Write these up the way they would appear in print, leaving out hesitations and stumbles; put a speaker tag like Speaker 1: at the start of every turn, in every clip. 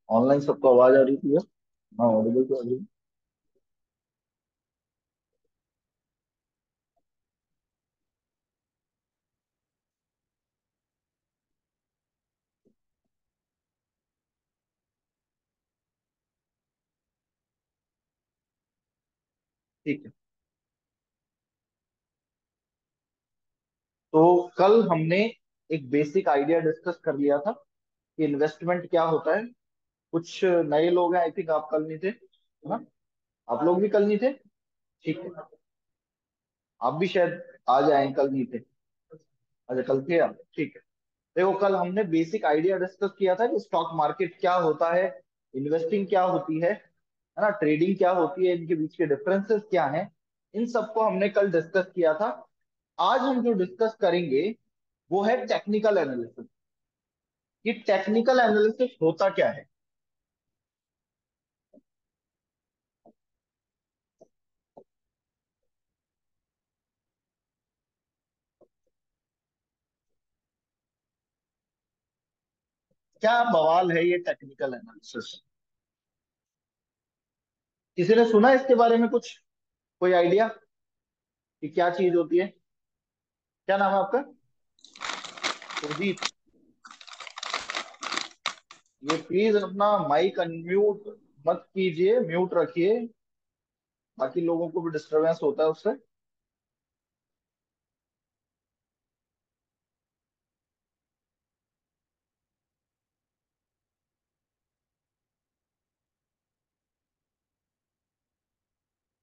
Speaker 1: Online सबको आवाज आ रही थी? हाँ, ऑडिबल तो आ रही है। ठीक है। तो कल हमने एक बेसिक आइडिया डिस्कस कर लिया था कि इन्वेस्टमेंट क्या होता है। कुछ नए लोग हैं, आई थिंक आप कल नहीं थे, है ना? आप लोग भी कल नहीं थे? ठीक है। आप भी शायद आ जाए, कल नहीं थे। अच्छा, कल थे आप, ठीक है। देखो, कल हमने बेसिक आइडिया डिस्कस किया था कि स्टॉक मार्केट क्या होता है, इन्वेस्टिंग क्या होती है ना, ट्रेडिंग क्या होती है, इनके बीच के डिफरेंसेस क्या हैं। इन सबको हमने कल डिस्कस किया था। आज हम जो डिस्कस करेंगे वो है टेक्निकल एनालिसिस। कि टेक्निकल एनालिसिस होता क्या है। क्या बवाल है ये टेक्निकल एनालिसिस? किसी ने सुना इसके बारे में कुछ? कोई आइडिया कि क्या चीज होती है? क्या नाम है आपका? सुरजीत। ये प्लीज अपना माइक अनम्यूट मत कीजिए, म्यूट रखिए। बाकी लोगों को भी डिस्टरबेंस होता है उससे।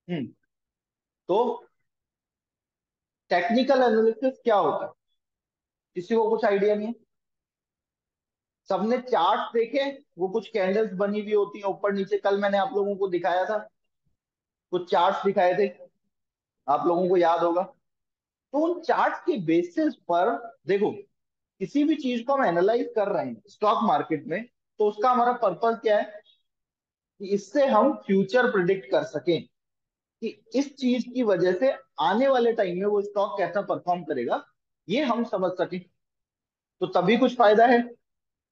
Speaker 1: हम्म। तो टेक्निकल एनालिसिस क्या होता है? किसी को कुछ आइडिया नहीं है? सबने चार्ट देखे? वो कुछ कैंडल्स बनी हुई होती है ऊपर नीचे, कल मैंने आप लोगों को दिखाया था। कुछ चार्ट्स दिखाए थे, आप लोगों को याद होगा। तो उन चार्ट के बेसिस पर देखो, किसी भी चीज को हम एनालाइज कर रहे हैं स्टॉक मार्केट में, तो उसका हमारा पर्पस क्या है? कि इससे हम फ्यूचर प्रिडिक्ट कर सकें कि इस चीज की वजह से आने वाले टाइम में वो स्टॉक कैसा परफॉर्म करेगा, ये हम समझ सकें। तो तभी कुछ फायदा है।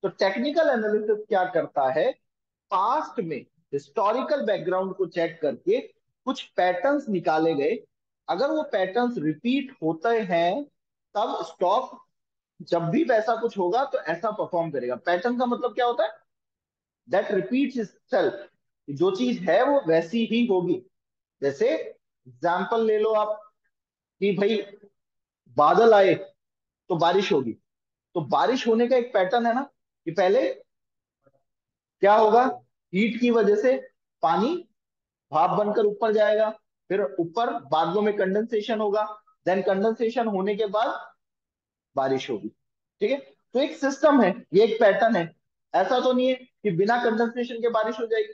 Speaker 1: तो टेक्निकल एनालिसिस क्या करता है? पास्ट में हिस्टोरिकल बैकग्राउंड को चेक करके कुछ पैटर्न्स निकाले गए। अगर वो पैटर्न्स रिपीट होते हैं, तब स्टॉक जब भी वैसा कुछ होगा तो ऐसा परफॉर्म करेगा। पैटर्न का मतलब क्या होता है? That repeats itself. जो चीज है वो वैसी ही होगी। जैसे एग्जाम्पल ले लो आप, कि भाई बादल आए तो बारिश होगी। तो बारिश होने का एक पैटर्न है ना, कि पहले क्या होगा? हीट की वजह से पानी भाप बनकर ऊपर जाएगा, फिर ऊपर बादलों में कंडेंसेशन होगा, देन कंडेंसेशन होने के बाद बारिश होगी। ठीक है। तो एक सिस्टम है, ये एक पैटर्न है। ऐसा तो नहीं है कि बिना कंडेंसेशन के बारिश हो जाएगी।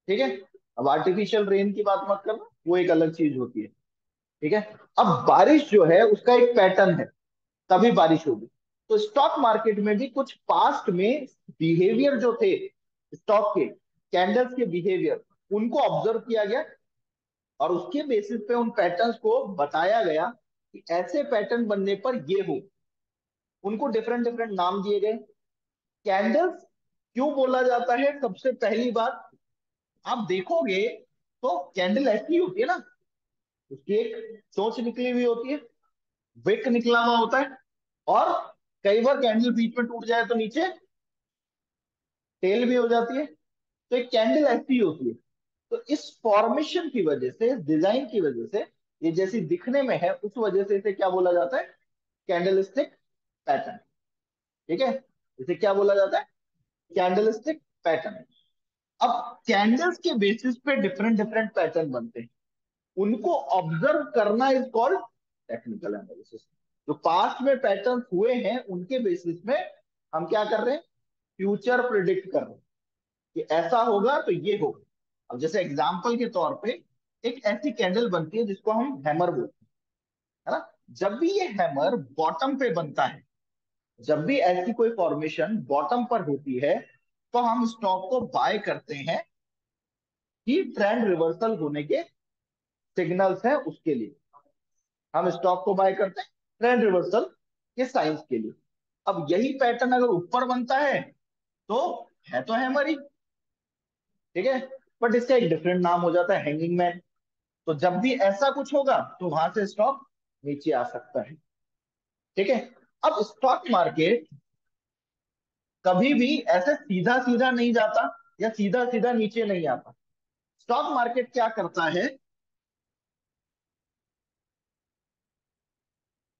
Speaker 1: ठीक है। अब आर्टिफिशियल रेन की बात मत करना, वो एक अलग चीज होती है। ठीक है। अब बारिश जो है उसका एक पैटर्न है, तभी बारिश होगी। तो स्टॉक मार्केट में भी कुछ पास्ट में बिहेवियर जो थे स्टॉक के, कैंडल्स के बिहेवियर, उनको ऑब्जर्व किया गया। और उसके बेसिस पे उन पैटर्न्स को बताया गया कि ऐसे पैटर्न बनने पर ये हो। उनको डिफरेंट डिफरेंट नाम दिए गए। कैंडल्स क्यों बोला जाता है? सबसे पहली बात, आप देखोगे तो कैंडल ऐसी होती है ना, उसकी एक चोंच निकली हुई होती है, विक निकला हुआ होता है, और कई बार कैंडल बीच में टूट जाए तो नीचे टेल भी हो जाती है। तो एक कैंडल ऐसी होती है। तो इस फॉर्मेशन की वजह से, इस डिजाइन की वजह से, ये जैसी दिखने में है उस वजह से इसे क्या बोला जाता है? Candlestick pattern. ठीक है। इसे क्या बोला जाता है? Candlestick pattern. अब कैंडल्स के बेसिस पे डिफरेंट डिफरेंट पैटर्न बनते हैं। उनको ऑब्जर्व करना इज कॉल्ड टेक्निकल एनालिसिस। जो पास्ट में पैटर्न हुए हैं उनके बेसिस में हम क्या कर रहे हैं? फ्यूचर प्रिडिक्ट कर रहे हैं कि ऐसा होगा तो ये होगा। अब जैसे एग्जांपल के तौर पे, एक ऐसी कैंडल बनती है जिसको हम हैमर बोलते हैं, है ना? जब भी ये हैमर बॉटम पे बनता है, जब भी ऐसी कोई फॉर्मेशन बॉटम पर होती है, तो हम स्टॉक को बाय करते हैं कि ट्रेंड रिवर्सल होने के सिग्नल्स हैं उसके लिए। हम स्टॉक को बाय करते हैं ट्रेंड रिवर्सल के साइंस के लिए। अब यही पैटर्न अगर ऊपर बनता है तो है तो हैमर ही, ठीक है, बट इसका एक डिफरेंट नाम हो जाता है हैंगिंग मैन। तो जब भी ऐसा कुछ होगा तो वहां से स्टॉक नीचे आ सकता है, ठीक है। अब स्टॉक मार्केट कभी भी ऐसे सीधा सीधा नहीं जाता या सीधा सीधा नीचे नहीं आता। स्टॉक मार्केट क्या करता है,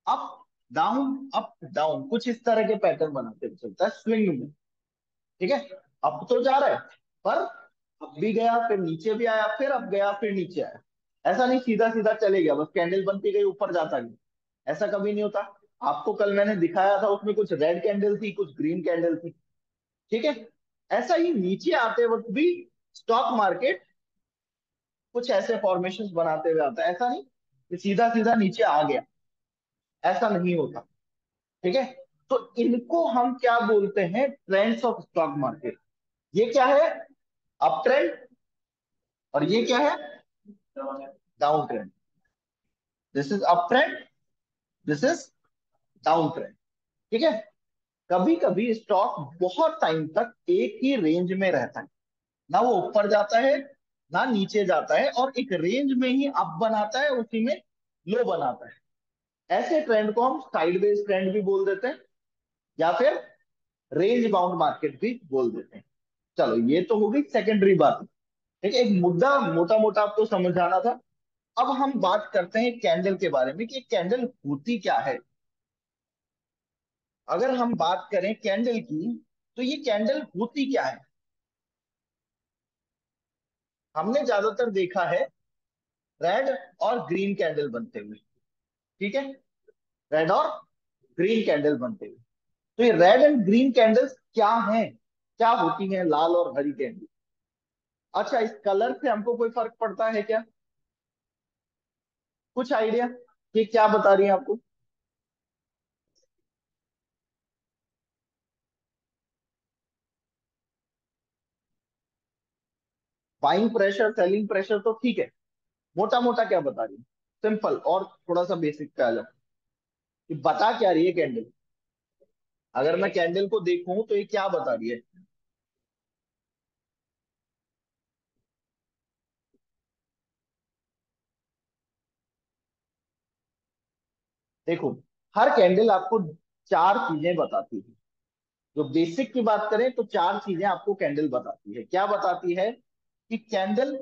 Speaker 1: अप डाउन कुछ इस तरह के पैटर्न बनाते हुए चलता है स्विंग में, ठीक है। अप तो जा रहा है, पर अब भी गया फिर नीचे भी आया, फिर अब गया फिर नीचे आया। ऐसा नहीं सीधा सीधा चले गया, बस कैंडल बनती गई ऊपर जाता गया, ऐसा कभी नहीं होता। आपको कल मैंने दिखाया था, उसमें कुछ रेड कैंडल थी कुछ ग्रीन कैंडल थी, ठीक है। ऐसा ही नीचे आते वक्त भी स्टॉक मार्केट कुछ ऐसे फॉर्मेशन बनाते हुए आता है, ऐसा नहीं कि सीधा सीधा नीचे आ गया, ऐसा नहीं होता, ठीक है। तो इनको हम क्या बोलते हैं, ट्रेंड्स ऑफ स्टॉक मार्केट। ये क्या है, अप ट्रेंड, और ये क्या है, down trend. This is up trend, this is down trend, ठीक है। कभी कभी स्टॉक बहुत टाइम तक एक ही रेंज में रहता है, ना वो ऊपर जाता है ना नीचे जाता है, और एक रेंज में ही अप बनाता है, उसी में लो बनाता है। ऐसे ट्रेंड को हम साइडवेज ट्रेंड भी बोल देते हैं, या फिर रेंज बाउंड मार्केट भी बोल देते हैं। चलो ये तो हो गई सेकेंडरी बात, ठीक है। एक मुद्दा मोटा मोटा आपको समझाना था। अब हम बात करते हैं कैंडल के बारे में कि कैंडल होती क्या है। अगर हम बात करें कैंडल की, तो ये कैंडल होती क्या है। हमने ज्यादातर देखा है रेड और ग्रीन कैंडल बनते हुए, ठीक है, रेड और ग्रीन कैंडल बनते हुए। तो ये रेड एंड ग्रीन कैंडल्स क्या हैं, क्या होती हैं लाल और हरी कैंडल। अच्छा, इस कलर से हमको कोई फर्क पड़ता है क्या, कुछ आइडिया कि क्या बता रही है आपको। बाइंग प्रेशर सेलिंग प्रेशर तो ठीक है, मोटा मोटा क्या बता रही है, सिंपल और थोड़ा सा बेसिक पे आ जाओ कि बता क्या रही है कैंडल। अगर मैं कैंडल को देखूं तो ये क्या बता रही है। देखो, हर कैंडल आपको चार चीजें बताती है। जो बेसिक की बात करें तो चार चीजें आपको कैंडल बताती है। क्या बताती है कि कैंडल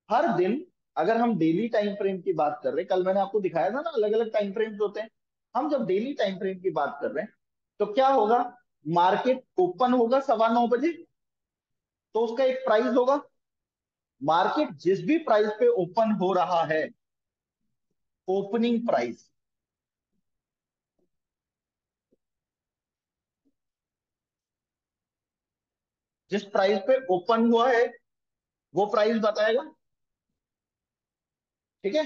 Speaker 1: हर दिन, अगर हम डेली टाइम फ्रेम की बात कर रहे हैं, कल मैंने आपको दिखाया था ना अलग अलग टाइम फ्रेम्स होते हैं, हम जब डेली टाइम फ्रेम की बात कर रहे हैं तो क्या होगा, मार्केट ओपन होगा 9:15 बजे, तो उसका एक प्राइस होगा। मार्केट जिस भी प्राइस पे ओपन हो रहा है, ओपनिंग प्राइस, जिस प्राइस पे ओपन हुआ है वो प्राइस बताएगा, ठीक है।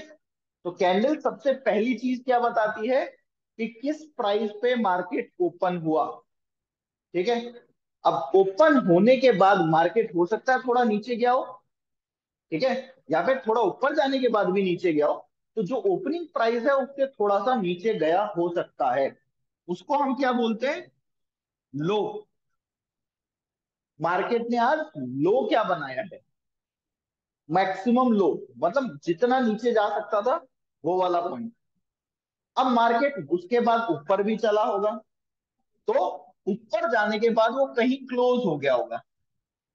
Speaker 1: तो कैंडल सबसे पहली चीज क्या बताती है कि किस प्राइस पे मार्केट ओपन हुआ, ठीक है। अब ओपन होने के बाद मार्केट हो सकता है थोड़ा नीचे गया हो, ठीक है, या फिर थोड़ा ऊपर जाने के बाद भी नीचे गया हो। तो जो ओपनिंग प्राइस है उससे थोड़ा सा नीचे गया हो सकता है, उसको हम क्या बोलते हैं, लो। मार्केट ने आज लो क्या बनाया है, मैक्सिमम लो, मतलब जितना नीचे जा सकता था वो वाला पॉइंट। अब मार्केट उसके बाद ऊपर भी चला होगा, तो ऊपर जाने के बाद वो कहीं क्लोज हो गया होगा,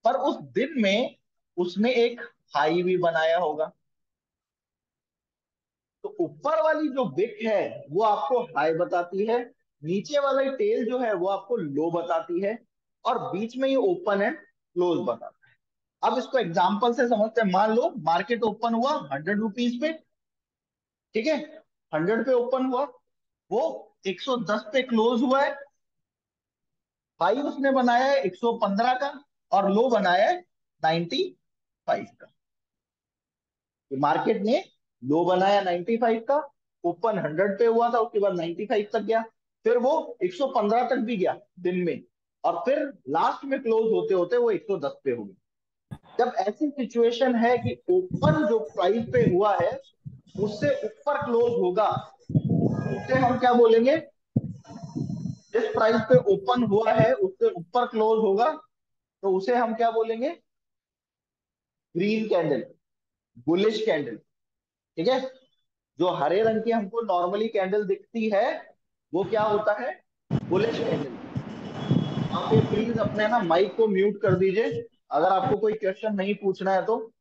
Speaker 1: पर उस दिन में उसने एक हाई भी बनाया होगा। तो ऊपर वाली जो विक है वो आपको हाई बताती है, नीचे वाला टेल जो है वो आपको लो बताती है, और बीच में ये ओपन एंड क्लोज बताता है। अब इसको एग्जांपल से समझते हैं। मान लो मार्केट ओपन हुआ 100 रुपीज पे, ठीक है, 100 पे ओपन हुआ, वो 110 पे क्लोज हुआ है, हाई उसने बनाया है 115 का, और लो बनाया है 95 का। मार्केट ने लो बनाया 95 का, ओपन 100 पे हुआ था, उसके बाद 95 तक गया, फिर वो 115 तक भी गया दिन में, और फिर लास्ट में क्लोज होते होते वो 110 पे हो गया। जब ऐसी सिचुएशन है कि ओपन जो प्राइस पे हुआ है उससे ऊपर क्लोज होगा, उसे हम क्या बोलेंगे, जिस प्राइस पे ओपन हुआ है उससे ऊपर क्लोज होगा, तो उसे हम क्या बोलेंगे? Green candle, bullish candle. ठीक है। जो हरे रंग की हमको नॉर्मली कैंडल दिखती है, वो क्या होता है? Bullish candle. आप ये प्लीज अपने ना माइक को म्यूट कर दीजिए। अगर आपको कोई क्वेश्चन नहीं पूछना है तो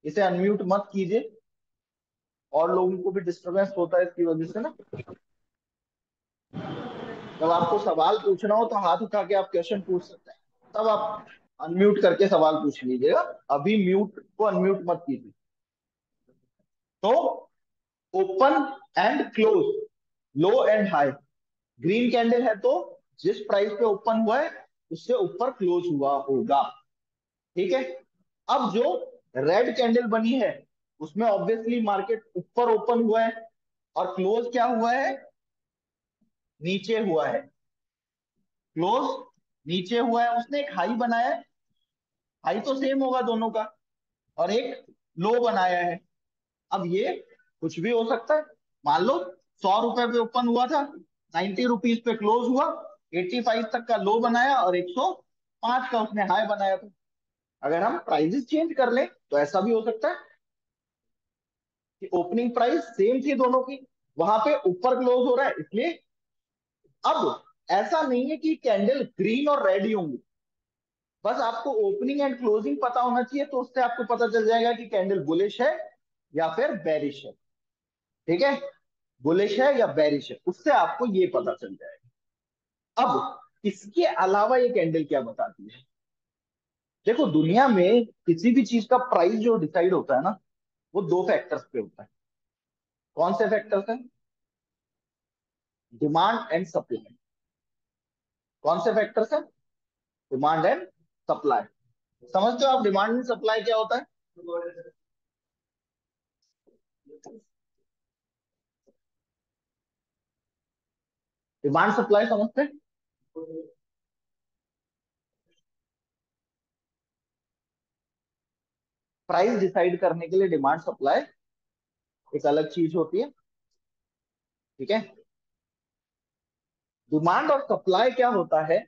Speaker 1: इसे अनम्यूट मत कीजिए। और लोगों को भी डिस्टरबेंस होता है इसकी वजह से ना। जब आपको सवाल पूछना हो तो हाथ उठा के आप क्वेश्चन पूछ सकते हैं, तब आप अनम्यूट करके सवाल पूछ लीजिएगा। अभी म्यूट को अनम्यूट मत कीजिए। तो open and close, low and high. Green candle है तो जिस प्राइस पे ओपन हुआ है उससे ऊपर क्लोज हुआ होगा। ठीक है। अब जो रेड कैंडल बनी है उसमें ऑब्वियसली मार्केट ऊपर ओपन हुआ है, और क्लोज क्या हुआ है? नीचे हुआ है। क्लोज नीचे हुआ है, उसने एक हाई बनाया है। हाई तो सेम होगा दोनों का, और एक लो बनाया है। अब ये कुछ भी हो सकता है। मान लो 100 रुपए पे ओपन हुआ था, 90 रुपीज पे क्लोज हुआ, 85 तक का लो बनाया, और 105 का उसने हाई बनाया था। अगर हम प्राइजेस चेंज कर ले तो ऐसा भी हो सकता है कि ओपनिंग प्राइस सेम थी दोनों की, वहां पे ऊपर क्लोज हो रहा है इसलिए। अब ऐसा नहीं है कि कैंडल ग्रीन और रेड ही होंगी। बस आपको ओपनिंग एंड क्लोजिंग पता होना चाहिए, तो उससे आपको पता चल जाएगा कि कैंडल बुलिश है या फिर बेरिश है। ठीक है। बुलिश है या बेरिश है, उससे आपको ये पता चल जाएगा। अब इसके अलावा ये कैंडल क्या बताती है? देखो, दुनिया में किसी भी चीज का प्राइस जो डिसाइड होता है ना, वो दो फैक्टर्स पे होता है। कौन से फैक्टर्स है? Demand and supply. कौन से फैक्टर्स है? Demand and supply. समझते हो आप डिमांड एंड सप्लाई क्या होता है? डिमांड सप्लाई समझते हैं? प्राइस डिसाइड करने के लिए डिमांड सप्लाई एक अलग चीज होती है। ठीक है। डिमांड और सप्लाई क्या होता है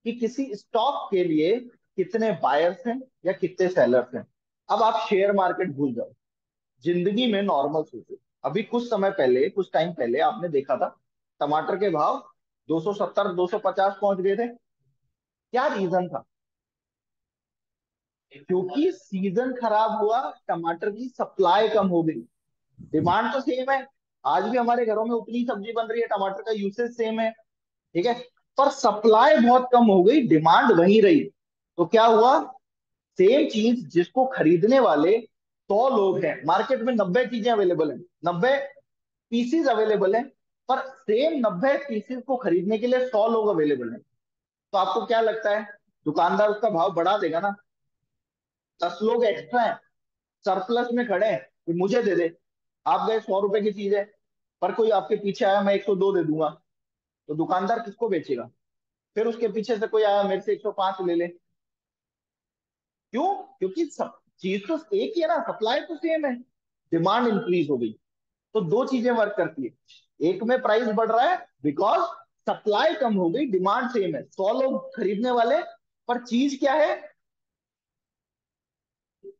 Speaker 1: कि किसी स्टॉक के लिए कितने बायर्स हैं या कितने सेलर्स हैं। अब आप शेयर मार्केट भूल जाओ, जिंदगी में नॉर्मल सोचो। अभी कुछ समय पहले, कुछ टाइम पहले आपने देखा था टमाटर के भाव 270 250 पहुंच गए थे। क्या रीजन था? क्योंकि सीजन खराब हुआ, टमाटर की सप्लाई कम हो गई। डिमांड तो सेम है, आज भी हमारे घरों में उतनी सब्जी बन रही है, टमाटर का यूसेज सेम है। ठीक है। पर सप्लाई बहुत कम हो गई, डिमांड वही रही। तो क्या हुआ? सेम चीज जिसको खरीदने वाले 100 लोग हैं, मार्केट में 90 चीजें अवेलेबल हैं, 90 पीसीज अवेलेबल हैं, पर सेम 90 पीसीज को खरीदने के लिए 100 लोग अवेलेबल हैं। तो आपको क्या लगता है, दुकानदार उसका भाव बढ़ा देगा ना? 10 लोग एक्स्ट्रा हैं, सरप्लस में खड़े हैं कि मुझे दे दे। आप गए 100 रुपए की चीज है, पर कोई आपके पीछे आया मैं 102 दे दूंगा, तो दुकानदार किसको बेचेगा? फिर उसके पीछे से कोई आया मेरे से 105 ले ले। क्यों? क्योंकि सब चीज तो एक ही है ना, सप्लाई तो सेम है, डिमांड इंक्रीज हो गई। तो दो चीजें वर्क करती है, एक में प्राइस बढ़ रहा है बिकॉज सप्लाई कम हो गई, डिमांड सेम है, 100 लोग खरीदने वाले, पर चीज क्या है?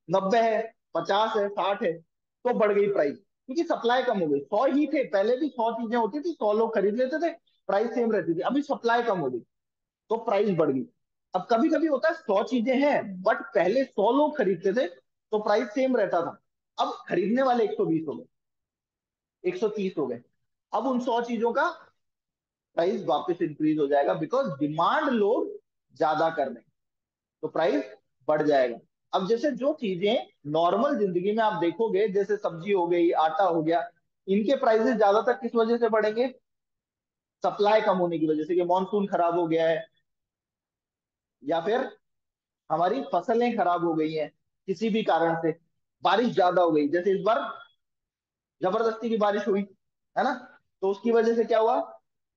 Speaker 1: 90 है, 50 है, 60 है, तो बढ़ गई प्राइस क्योंकि सप्लाई कम हो गई। 100 ही थे पहले भी, 100 चीजें होती थी, 100 लोग खरीद लेते थे, प्राइस सेम रहती थी। अभी सप्लाई कम हो गई तो प्राइस बढ़ गई। अब कभी कभी होता है 100 चीजें हैं बट पहले 100 लोग खरीदते थे तो प्राइस सेम रहता था, अब खरीदने वाले 120 हो गए, 130 हो गए। अब उन 100 चीजों का प्राइस वापस इंक्रीज हो जाएगा बिकॉज डिमांड लोग ज्यादा कर रहे हैं, तो प्राइस बढ़ जाएगा। अब जैसे जो चीजें नॉर्मल जिंदगी में आप देखोगे, जैसे सब्जी हो गई, आटा हो गया, इनके प्राइसेस ज्यादातर किस वजह से बढ़ेंगे? सप्लाई कम होने की वजह से, कि मानसून खराब हो गया है, या फिर हमारी फसलें खराब हो गई हैं किसी भी कारण से, बारिश ज्यादा हो गई, जैसे इस बार जबरदस्ती की बारिश हुई है ना, तो उसकी वजह से क्या हुआ?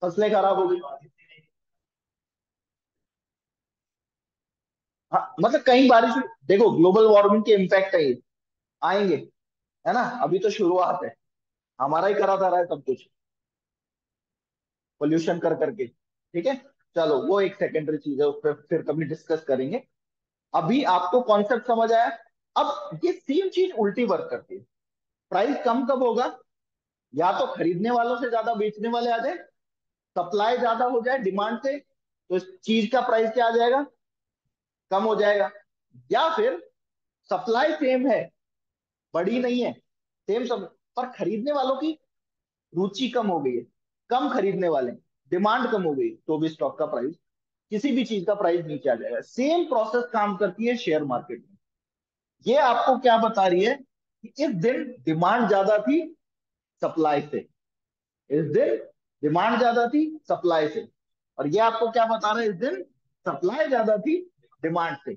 Speaker 1: फसलें खराब हो गई। हाँ, मतलब कहीं बारिश हुई। देखो, ग्लोबल वार्मिंग के इम्पैक्ट है ये, आएंगे, है ना। अभी तो शुरुआत है, हमारा ही करा था रहा है सब कुछ, पोल्यूशन कर करके। ठीक है। चलो वो एक सेकेंडरी चीज है, उस पर फिर कभी डिस्कस करेंगे। अभी आपको कॉन्सेप्ट समझ आया। अब ये सेम चीज उल्टी वर्क करती है। प्राइस कम कब होगा? या तो खरीदने वालों से ज्यादा बेचने वाले आ जाए, सप्लाई ज्यादा हो जाए डिमांड से, तो इस चीज का प्राइस क्या आ जाएगा? कम हो जाएगा। या फिर सप्लाई सेम है, बड़ी नहीं है, सेम सब, पर खरीदने वालों की रुचि कम हो गई है, कम खरीदने वाले, डिमांड कम हो गई, तो भी स्टॉक का प्राइस, किसी भी चीज का प्राइस नीचे आ जाएगा। सेम प्रोसेस काम करती है शेयर मार्केट में। ये आपको क्या बता रही है कि इस दिन डिमांड ज्यादा थी सप्लाई से, इस दिन डिमांड ज्यादा थी सप्लाई से, और ये आपको क्या बता रहा है, इस दिन सप्लाई ज्यादा थी डिमांड से,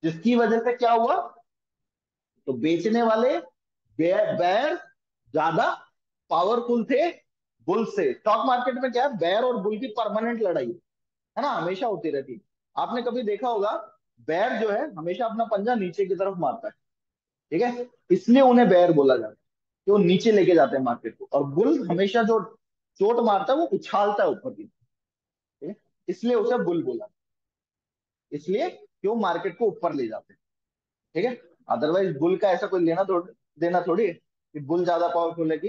Speaker 1: जिसकी वजह से क्या हुआ? तो बेचने वाले बेयर ज्यादा पावरफुल थे बुल से। स्टॉक मार्केट में क्या है, बेयर और बुल की परमानेंट लड़ाई है ना, हमेशा होती रहती है। आपने कभी देखा होगा, बेयर जो है हमेशा अपना पंजा नीचे की तरफ मारता है, ठीक है, इसलिए उन्हें बेयर बोला जाता है कि वो नीचे लेके जाते हैं मार्केट को। और बुल हमेशा जो चोट मारता है वो उछालता है ऊपर की, ठीक है, इसलिए उसे बुल बोला, इसलिए कि वो मार्केट को ऊपर ले जाते हैं, ठीक है। अदरवाइज बुल का ऐसा कोई लेना थोड़ी देना थोड़ी है कि बुल ज्यादा पावरफुल है कि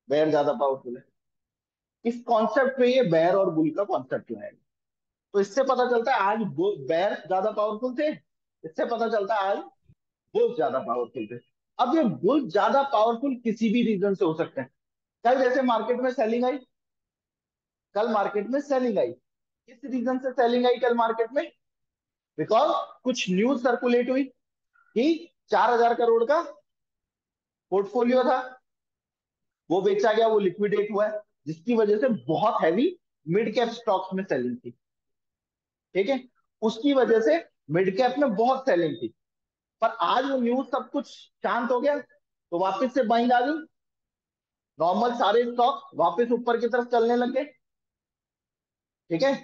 Speaker 1: बेयर ज्यादा पावरफुल है। इस कॉन्सेप्ट पे ये बेयर और बुल का कॉन्सेप्ट लाएगा। तो इससे पता चलता है आज बेयर ज्यादा पावरफुल थे, इससे पता चलता है आज बुल ज्यादा पावरफुल थे। अब ये बुल ज्यादा पावरफुल किसी भी रीजन से हो सकते हैं। कल जैसे मार्केट में सेलिंग आई, कल मार्केट में सेलिंग आई, किस रीजन से सेलिंग आई कल मार्केट में? बिकॉज कुछ न्यूज सर्कुलेट हुई कि 4,000 करोड़ का पोर्टफोलियो था, वो बेचा गया, वो लिक्विडेट हुआ है, जिसकी वजह से बहुत हैवी मिड कैप स्टॉक्स में सेलिंग थी, ठीक है, उसकी वजह से मिड कैप में बहुत सेलिंग थी। पर आज वो न्यूज सब कुछ शांत हो गया, तो वापस से बाइंग आ गई, नॉर्मल सारे स्टॉक वापस ऊपर की तरफ चलने लग गए, ठीक है।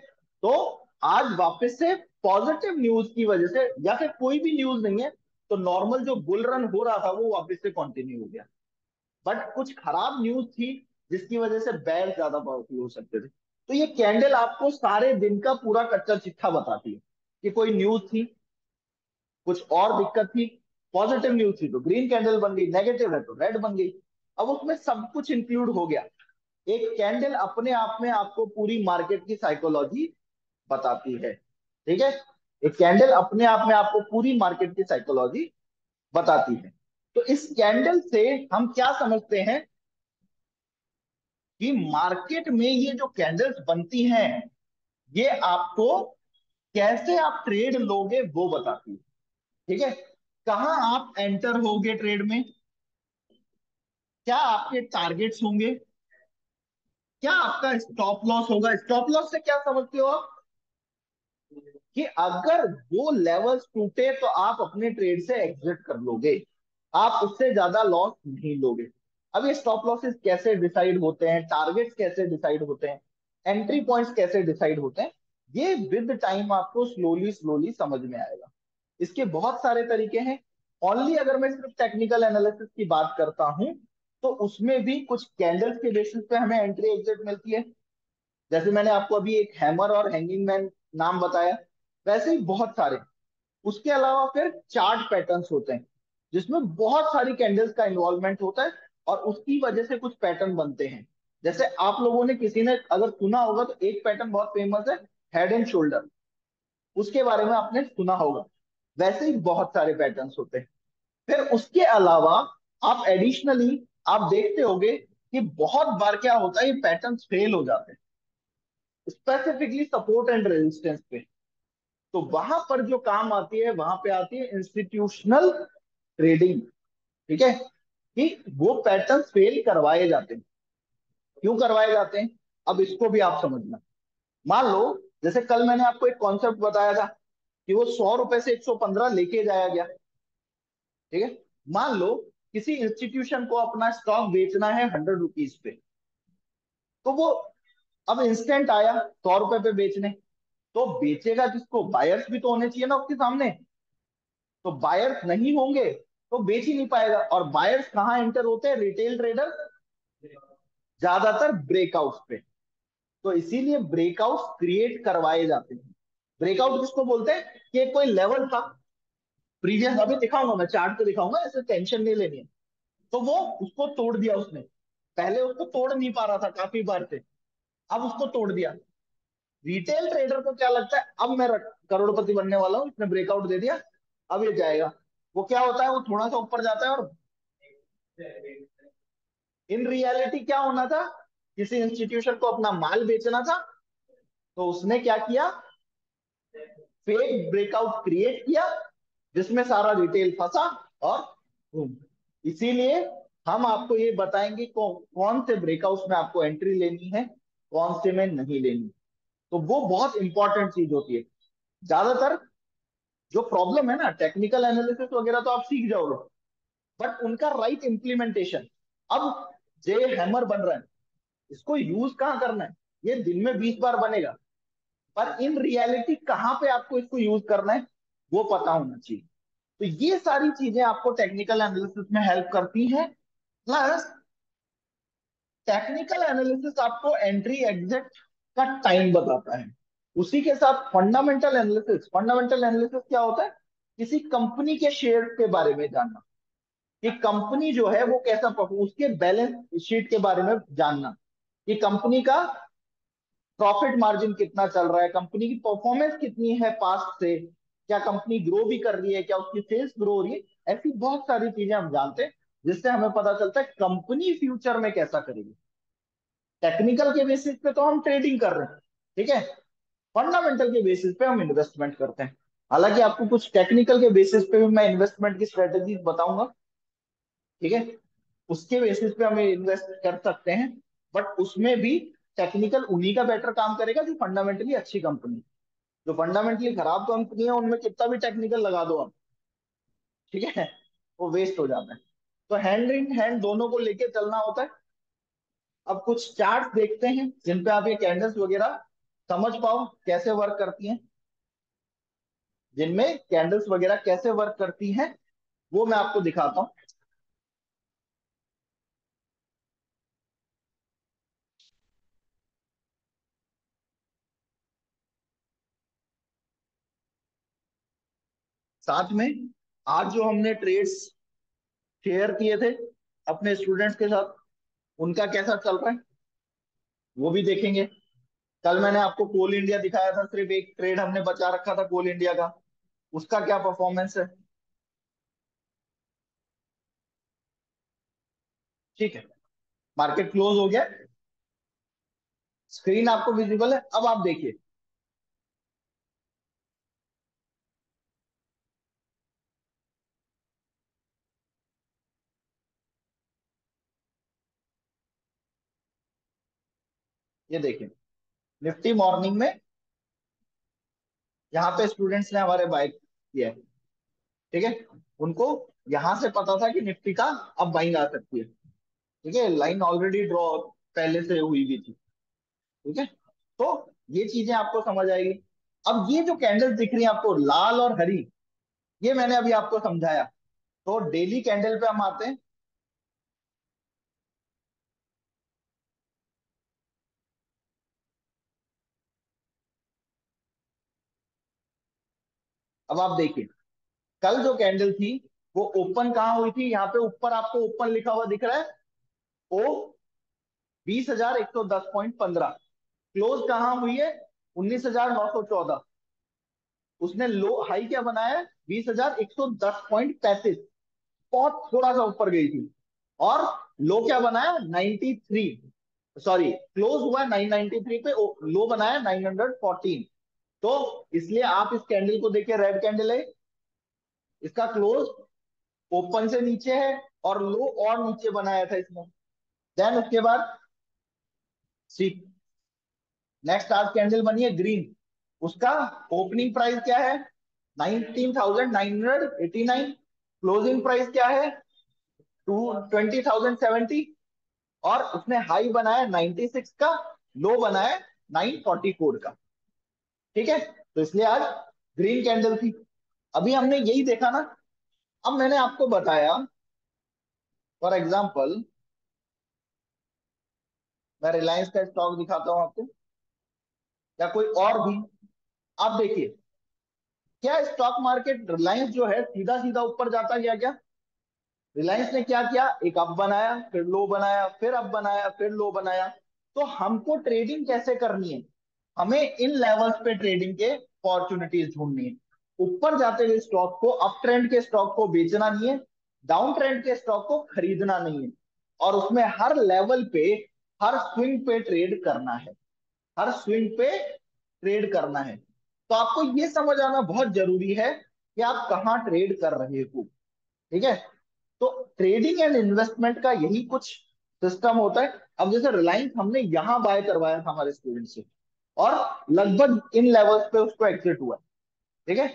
Speaker 1: तो आज वापस से पॉजिटिव न्यूज की वजह से, या फिर कोई भी न्यूज नहीं है, तो नॉर्मल जो बुल रन हो रहा था वो वापस से कंटिन्यू हो गया। बट कुछ खराब न्यूज थी जिसकी वजह से बेयर ज्यादा पावरफुल हो सकते थे। तो ये कैंडल आपको सारे दिन का पूरा कच्चा चिट्ठा बताती है कि कोई न्यूज थी, कुछ और दिक्कत थी, पॉजिटिव न्यूज थी तो ग्रीन कैंडल बन गई, नेगेटिव है तो रेड बन गई। अब उसमें सब कुछ इंक्लूड हो गया। एक कैंडल अपने आप में आपको पूरी मार्केट की साइकोलॉजी बताती है, ठीक है। एक कैंडल अपने आप में आपको पूरी मार्केट की साइकोलॉजी बताती है। तो इस कैंडल से हम क्या समझते हैं कि मार्केट में ये जो कैंडल्स बनती हैं, ये आपको कैसे आप ट्रेड लोगे वो बताती है, ठीक है। कहाँ आप एंटर होगे ट्रेड में, क्या आपके टारगेट्स होंगे, क्या आपका स्टॉप लॉस होगा। स्टॉप लॉस से क्या समझते हो आप? कि अगर वो लेवल्स टूटे तो आप अपने ट्रेड से एग्जिट कर लोगे, आप उससे ज्यादा लॉस नहीं लोगे। अब ये स्टॉप लॉसेस कैसे डिसाइड होते हैं, टारगेट्स कैसे डिसाइड होते हैं, एंट्री पॉइंट्स कैसे डिसाइड होते हैं, ये विद टाइम आपको स्लोली स्लोली समझ में आएगा। इसके बहुत सारे तरीके हैं। ओनली अगर मैं सिर्फ टेक्निकल एनालिसिस की बात करता हूं, तो उसमें भी कुछ कैंडल्स के बेसिस पे हमें एंट्री एग्जिट मिलती है। जैसे मैंने आपको अभी एक हैमर और हैंगिंग मैन नाम बताया, वैसे ही बहुत सारे। उसके अलावा फिर चार्ट पैटर्न्स होते हैं, जिसमें बहुत सारी कैंडल्स का इन्वॉल्वमेंट होता है, और उसकी वजह से कुछ पैटर्न बनते हैं। जैसे आप लोगों ने किसी ने अगर सुना होगा तो एक पैटर्न बहुत फेमस है, हेड एंड शोल्डर, उसके बारे में आपने सुना होगा। वैसे ही बहुत सारे पैटर्न्स होते हैं। फिर उसके अलावा आप एडिशनली आप देखते होंगे कि बहुत बार क्या होता है, ये पैटर्न्स फेल हो जाते हैं, स्पेसिफिकली सपोर्ट एंड रेजिस्टेंस पे। तो वहां पर जो काम आती है, वहां पे आती है इंस्टीट्यूशनल ट्रेडिंग, ठीक है, कि वो पैटर्न फेल करवाए जाते हैं। क्यों करवाए जाते हैं, अब इसको भी आप समझना। मान लो, जैसे कल मैंने आपको एक कॉन्सेप्ट बताया था कि वो 100 रुपए से 115 लेके जाया गया, ठीक है। मान लो किसी इंस्टीट्यूशन को अपना स्टॉक बेचना है 100 रुपीज पे, तो वो अब इंस्टेंट आया 100 रुपए पे बेचने, तो बेचेगा किसको? बायर्स भी तो होने चाहिए ना उसके सामने। तो बायर्स नहीं होंगे तो बेच ही नहीं पाएगा। और बायर्स कहाँ एंटर होते हैं? रिटेल ट्रेडर, ज्यादातर ब्रेकआउट्स पे। तो इसीलिए ब्रेकआउट क्रिएट करवाए जाते हैं। ब्रेकआउट किसको बोलते हैं कि कोई लेवल था प्रीवियस, अभी दिखाऊंगा मैं चार्ट पे दिखाऊंगा, ऐसे टेंशन नहीं लेनी है। तो वो उसको तोड़ दिया उसने, पहले उसको तोड़ नहीं पा रहा था काफी बार से, अब उसको तोड़ दिया। रिटेल ट्रेडर को क्या लगता है अब मैं करोड़पति बनने वाला हूँ, इसने ब्रेकआउट दे दिया, अब ये जाएगा। वो क्या होता है, वो थोड़ा सा ऊपर जाता है और इन रियलिटी क्या होना था, किसी इंस्टीट्यूशन को अपना माल बेचना था, तो उसने क्या किया, फेक ब्रेकआउट क्रिएट किया जिसमें सारा रिटेल फंसा और boom। इसीलिए हम आपको ये बताएंगे कौन से ब्रेकआउट में आपको एंट्री लेनी है, कौन से में नहीं लेनी। तो वो बहुत इंपॉर्टेंट चीज होती है। ज्यादातर जो प्रॉब्लम है ना, टेक्निकल एनालिसिस वगैरह तो आप सीख जाओगे, बट उनका राइट इम्प्लीमेंटेशन। अब जे हैमर बन रहा है, इसको यूज कहाँ करना है, ये दिन में 20 बार बनेगा, पर इन रियलिटी कहाँ पे आपको इसको यूज करना है वो पता होना चाहिए। तो ये सारी चीजें आपको टेक्निकल एनालिसिस में हेल्प करती हैं। प्लस टेक्निकल एनालिसिस आपको एंट्री एग्जिट का टाइम बताता है। उसी के साथ फंडामेंटल एनालिसिस, फंडामेंटल एनालिसिस क्या होता है, किसी कंपनी के शेयर के बारे में जानना, कि कंपनी जो है वो कैसा परफॉर्म, उसके बैलेंस शीट के बारे में जानना, कि कंपनी का प्रॉफिट मार्जिन कितना चल रहा है, कंपनी की परफॉर्मेंस कितनी है पास्ट से, क्या कंपनी ग्रो भी कर रही है, क्या उसकी सेल्स ग्रो हो रही है, ऐसी बहुत सारी चीजें हम जानते हैं जिससे हमें पता चलता है कंपनी फ्यूचर में कैसा करेगी। टेक्निकल के बेसिस पे तो हम ट्रेडिंग कर रहे हैं, ठीक है, फंडामेंटल के बेसिस पे हम इन्वेस्टमेंट करते हैं। हालांकि आपको कुछ टेक्निकल के बेसिस पे भी मैं इन्वेस्टमेंट की स्ट्रेटेजीज बताऊंगा, ठीक है, उसके बेसिस पे हम इन्वेस्ट कर सकते हैं। बट उसमें भी टेक्निकल उन्हीं का बेटर काम करेगा जो फंडामेंटली अच्छी कंपनी। जो फंडामेंटली खराब कंपनी है उनमें कितना भी टेक्निकल लगा दो आप, ठीक है, वो वेस्ट हो जाता है। तो हैंड इन हैंड दोनों को लेके चलना होता है। अब कुछ चार्ट देखते हैं जिन पे आप ये कैंडल्स वगैरह समझ पाओ कैसे वर्क करती हैं, जिनमें कैंडल्स वगैरह कैसे वर्क करती हैं वो मैं आपको दिखाता हूँ। साथ में आज जो हमने ट्रेड्स शेयर किए थे अपने स्टूडेंट्स के साथ, उनका कैसा चल रहा है वो भी देखेंगे। कल मैंने आपको कोल इंडिया दिखाया था, सिर्फ एक ट्रेड हमने बचा रखा था कोल इंडिया का, उसका क्या परफॉर्मेंस है, ठीक है। मार्केट क्लोज हो गया, स्क्रीन आपको विजिबल है, अब आप देखिए। ये देखिए, निफ्टी मॉर्निंग में यहाँ पे स्टूडेंट्स ने हमारे बाय किया है, ठीक है, उनको यहां से पता था कि निफ्टी का अब बाइंग आ सकती है, ठीक है, लाइन ऑलरेडी ड्रॉ पहले से हुई भी थी, ठीक है। तो ये चीजें आपको समझ आएगी। अब ये जो कैंडल्स दिख रही है आपको लाल और हरी, ये मैंने अभी आपको समझाया। तो डेली कैंडल पे हम आते हैं। अब आप देखिए, कल जो कैंडल थी वो ओपन कहाँ हुई थी, यहाँ पे ऊपर आपको ओपन लिखा हुआ दिख रहा है, ओ 20,110.15। क्लोज कहाँ हुई है, 19,914। उसने लो हाई क्या बनाया है, 20,110.35, बहुत थोड़ा सा ऊपर गई थी। और लो क्या बनाया, 93, सॉरी क्लोज हुआ 993 पे, लो बनाया 914। तो इसलिए आप इस कैंडल को देखिए, रेड कैंडल है, इसका क्लोज ओपन से नीचे है और लो और नीचे बनाया था इसने। देन उसके बाद सी नेक्स्ट आज कैंडल बनी है ग्रीन, उसका ओपनिंग प्राइस क्या है, 19,989। क्लोजिंग प्राइस क्या है, 20,070। और उसने हाई बनाया 96 का, लो बनाया 944 का, ठीक है। तो इसलिए आज ग्रीन कैंडल थी। अभी हमने यही देखा ना। अब मैंने आपको बताया, फॉर एग्जाम्पल मैं रिलायंस का स्टॉक दिखाता हूं आपको, या कोई और भी? आप देखिए, क्या स्टॉक मार्केट रिलायंस जो है सीधा सीधा ऊपर जाता गया क्या? रिलायंस ने क्या किया, एक अप बनाया, फिर लो बनाया, फिर अप बनाया, फिर लो बनाया। तो हमको ट्रेडिंग कैसे करनी है? हमें इन लेवल्स पे ट्रेडिंग के अपॉर्चुनिटीज ढूंढनी है। ऊपर जाते हुए स्टॉक को, अप ट्रेंड के स्टॉक को बेचना नहीं है, डाउन ट्रेंड के स्टॉक को खरीदना नहीं है। और उसमें हर लेवल पे, हर स्विंग पे ट्रेड करना है, हर स्विंग पे ट्रेड करना है। तो आपको ये समझ आना बहुत जरूरी है कि आप कहाँ ट्रेड कर रहे हो। ठीक है? तो ट्रेडिंग एंड इन्वेस्टमेंट का यही कुछ सिस्टम होता है। अब जैसे रिलायंस हमने यहां बाय करवाया था हमारे स्टूडेंट से, और लगभग इन लेवल्स पे उसको एग्जिट हुआ है। ठीक है?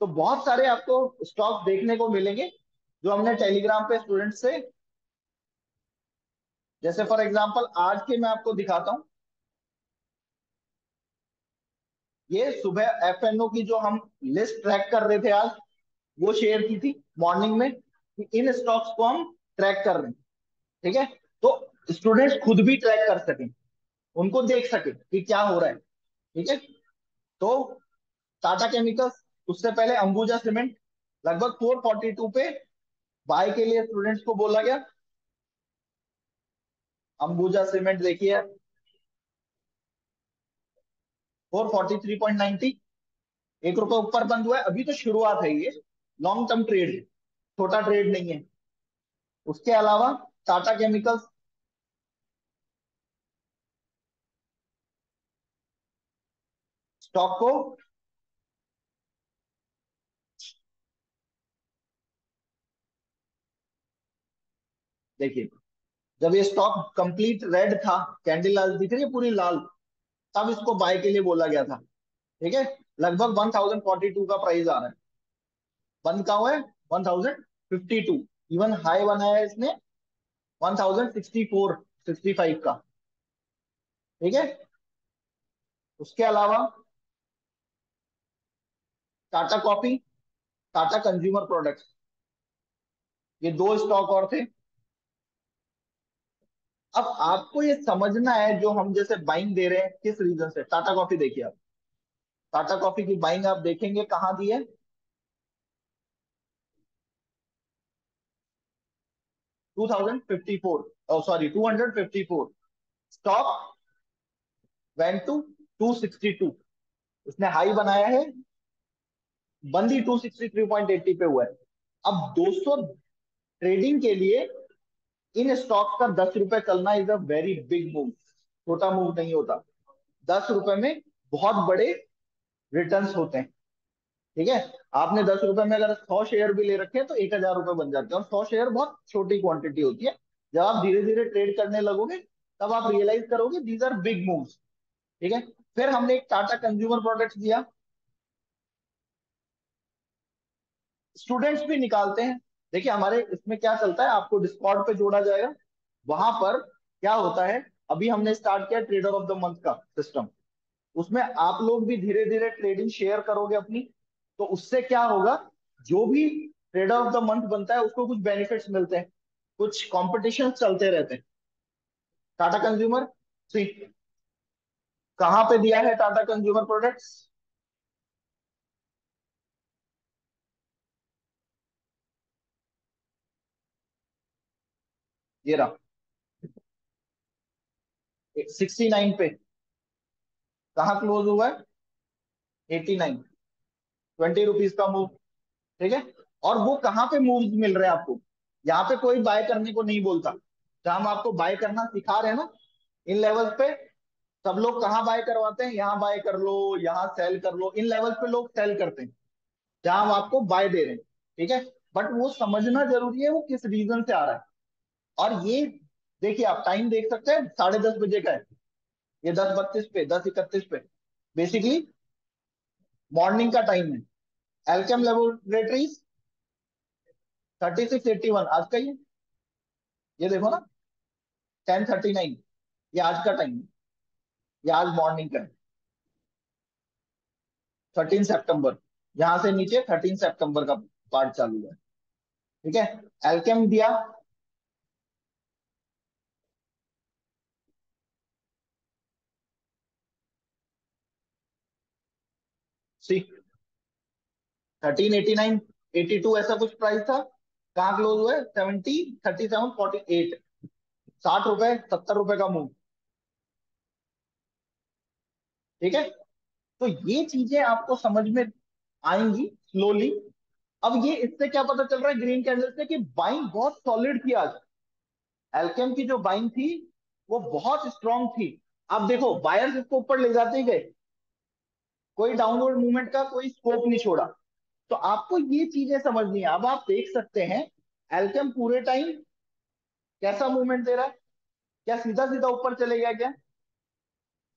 Speaker 1: तो बहुत सारे आपको स्टॉक देखने को मिलेंगे जो हमने टेलीग्राम पे स्टूडेंट से, जैसे फॉर एग्जांपल आज के मैं आपको दिखाता हूँ। ये सुबह एफएनओ की जो हम लिस्ट ट्रैक कर रहे थे आज, वो शेयर की थी मॉर्निंग में कि इन स्टॉक्स को हम ट्रैक कर रहे हैं। ठीक है? तो स्टूडेंट्स खुद भी ट्रैक कर सकें, उनको देख सके कि क्या हो रहा है। ठीक है? तो टाटा केमिकल्स, उससे पहले अंबुजा सीमेंट, लगभग 442 पे बाय के लिए स्टूडेंट्स को बोला गया। अंबुजा सीमेंट देखिए, 443.90, 1 रुपए ऊपर बंद हुआ है। अभी तो शुरुआत है, ये लॉन्ग टर्म ट्रेड है, छोटा ट्रेड नहीं है। उसके अलावा टाटा केमिकल्स स्टॉक को, देखिए, जब ये स्टॉक कंप्लीट रेड था, कैंडल लाल दिख रही है पूरी लाल, तब इसको बाय के लिए बोला गया था। ठीक है? लगभग 1042 का प्राइस आ रहा है। बंद का हुआ है 1052। इवन हाई बनाया है इसने 1064, 65 का। ठीक है? उसके अलावा Tata coffee, Tata consumer products, ये दो स्टॉक और थे। अब आपको ये समझना है जो हम जैसे बाइंग दे रहे हैं किस रीजन से। टाटा कॉफी देखिए आप, टाटा कॉफी की बाइंग आप देखेंगे कहाँ दी है, 2054, सॉरी 254। स्टॉक वेंट टू 262, उसने हाई बनाया है, बंदी 263.80 पे हुआ है। अब 200 ट्रेडिंग के लिए इन स्टॉक का 10 रुपए चलना is a very big move, छोटा मूव नहीं होता। 10 रुपए में बहुत बड़े रिटर्न्स होते हैं। ठीक है? आपने 10 रुपए में अगर 100 शेयर भी ले रखे हैं तो 1,000 रुपए बन जाते हैं, और 100 शेयर बहुत छोटी क्वांटिटी होती है। जब आप धीरे धीरे ट्रेड करने लगोगे तब आप रियलाइज करोगे दीज आर बिग मूव्स। ठीक है? फिर हमने एक टाटा कंज्यूमर प्रोडक्ट्स दिया, स्टूडेंट्स भी निकालते हैं। देखिए हमारे इसमें क्या चलता है, आपको डिस्कॉर्ड पे जोड़ा जाएगा, वहां पर क्या होता है, अभी हमने स्टार्ट किया ट्रेडर ऑफ द मंथ का सिस्टम। उसमें आप लोग भी धीरे धीरे ट्रेडिंग शेयर करोगे अपनी, तो उससे क्या होगा, जो भी ट्रेडर ऑफ द मंथ बनता है उसको कुछ बेनिफिट्स मिलते हैं, कुछ कॉम्पिटिशन चलते रहते हैं। टाटा कंज्यूमर, सी, कहाँ पे दिया है टाटा कंज्यूमर प्रोडक्ट्स? ये रहा, 69 पे। कहाँ क्लोज हुआ है? 89, 20 रुपीज का मूव। ठीक है? और वो कहाँ पे मूव्स मिल रहे हैं आपको? यहाँ पे कोई बाय करने को नहीं बोलता। जहां हम आपको बाय करना सिखा रहे हैं ना, इन लेवल्स पे सब लोग कहाँ बाय करवाते हैं, यहाँ बाय कर लो, यहाँ सेल कर लो, इन लेवल्स पे लोग सेल करते हैं जहां हम आपको बाय दे रहे हैं। ठीक है? बट वो समझना जरूरी है वो किस रीजन से आ रहा है। और ये देखिए, आप टाइम देख सकते हैं, 10:30 बजे का है, ये 10:32 पे, 10:31 पे, बेसिकली मॉर्निंग का टाइम है। एल्केम लेबोरेटरीज 3681 आज का ये देखो ना, 10:39, ये आज का टाइम है, ये आज मॉर्निंग का है, 13 सितंबर। यहां से नीचे 13 सितंबर का पार्ट चालू है। ठीक है? एल्केम दिया, सी 1389, 82 ऐसा कुछ प्राइस था। कहाँ क्लोज हुआ है? 37, 60 रुपए, 70 रुपए का मूव। ठीक है। तो ये चीजें आपको समझ में आएंगी स्लोली। अब ये इससे क्या पता चल रहा है ग्रीन कैंडल से कि बाइंग बहुत सॉलिड थी आज। एल्केम की जो बाइंग थी वो बहुत स्ट्रांग थी। आप देखो बायर्स इसको ऊपर ले जाते ही गए, कोई डाउनवर्ड मूवमेंट का कोई स्कोप नहीं छोड़ा। तो आपको ये चीजें समझनी है। अब आप देख सकते हैं एल्केम पूरे टाइम कैसा मूवमेंट दे रहा है। क्या सीधा सीधा ऊपर चले गया क्या?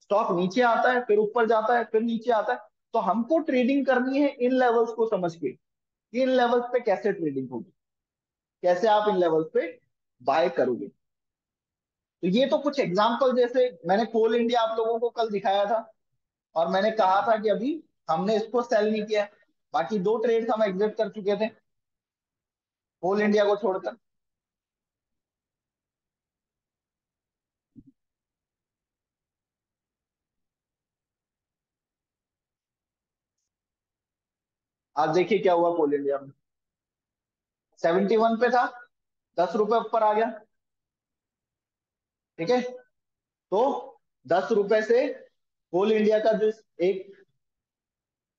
Speaker 1: स्टॉक नीचे आता है, फिर ऊपर जाता है, फिर नीचे आता है। तो हमको ट्रेडिंग करनी है इन लेवल्स को समझ के कि इन लेवल्स पे कैसे ट्रेडिंग होगी, कैसे आप इन लेवल्स पे बाय करोगे। तो ये तो कुछ एग्जांपल, जैसे मैंने कोल इंडिया आप लोगों को कल दिखाया था और मैंने कहा था कि अभी हमने इसको सेल नहीं किया है। बाकी दो ट्रेड्स हम एग्जिट कर चुके थे कोल इंडिया को छोड़कर। आज देखिए क्या हुआ कोल इंडिया में। 71 पे था, 10 रुपए ऊपर आ गया। ठीक है। तो 10 रुपए से कोल इंडिया का जो एक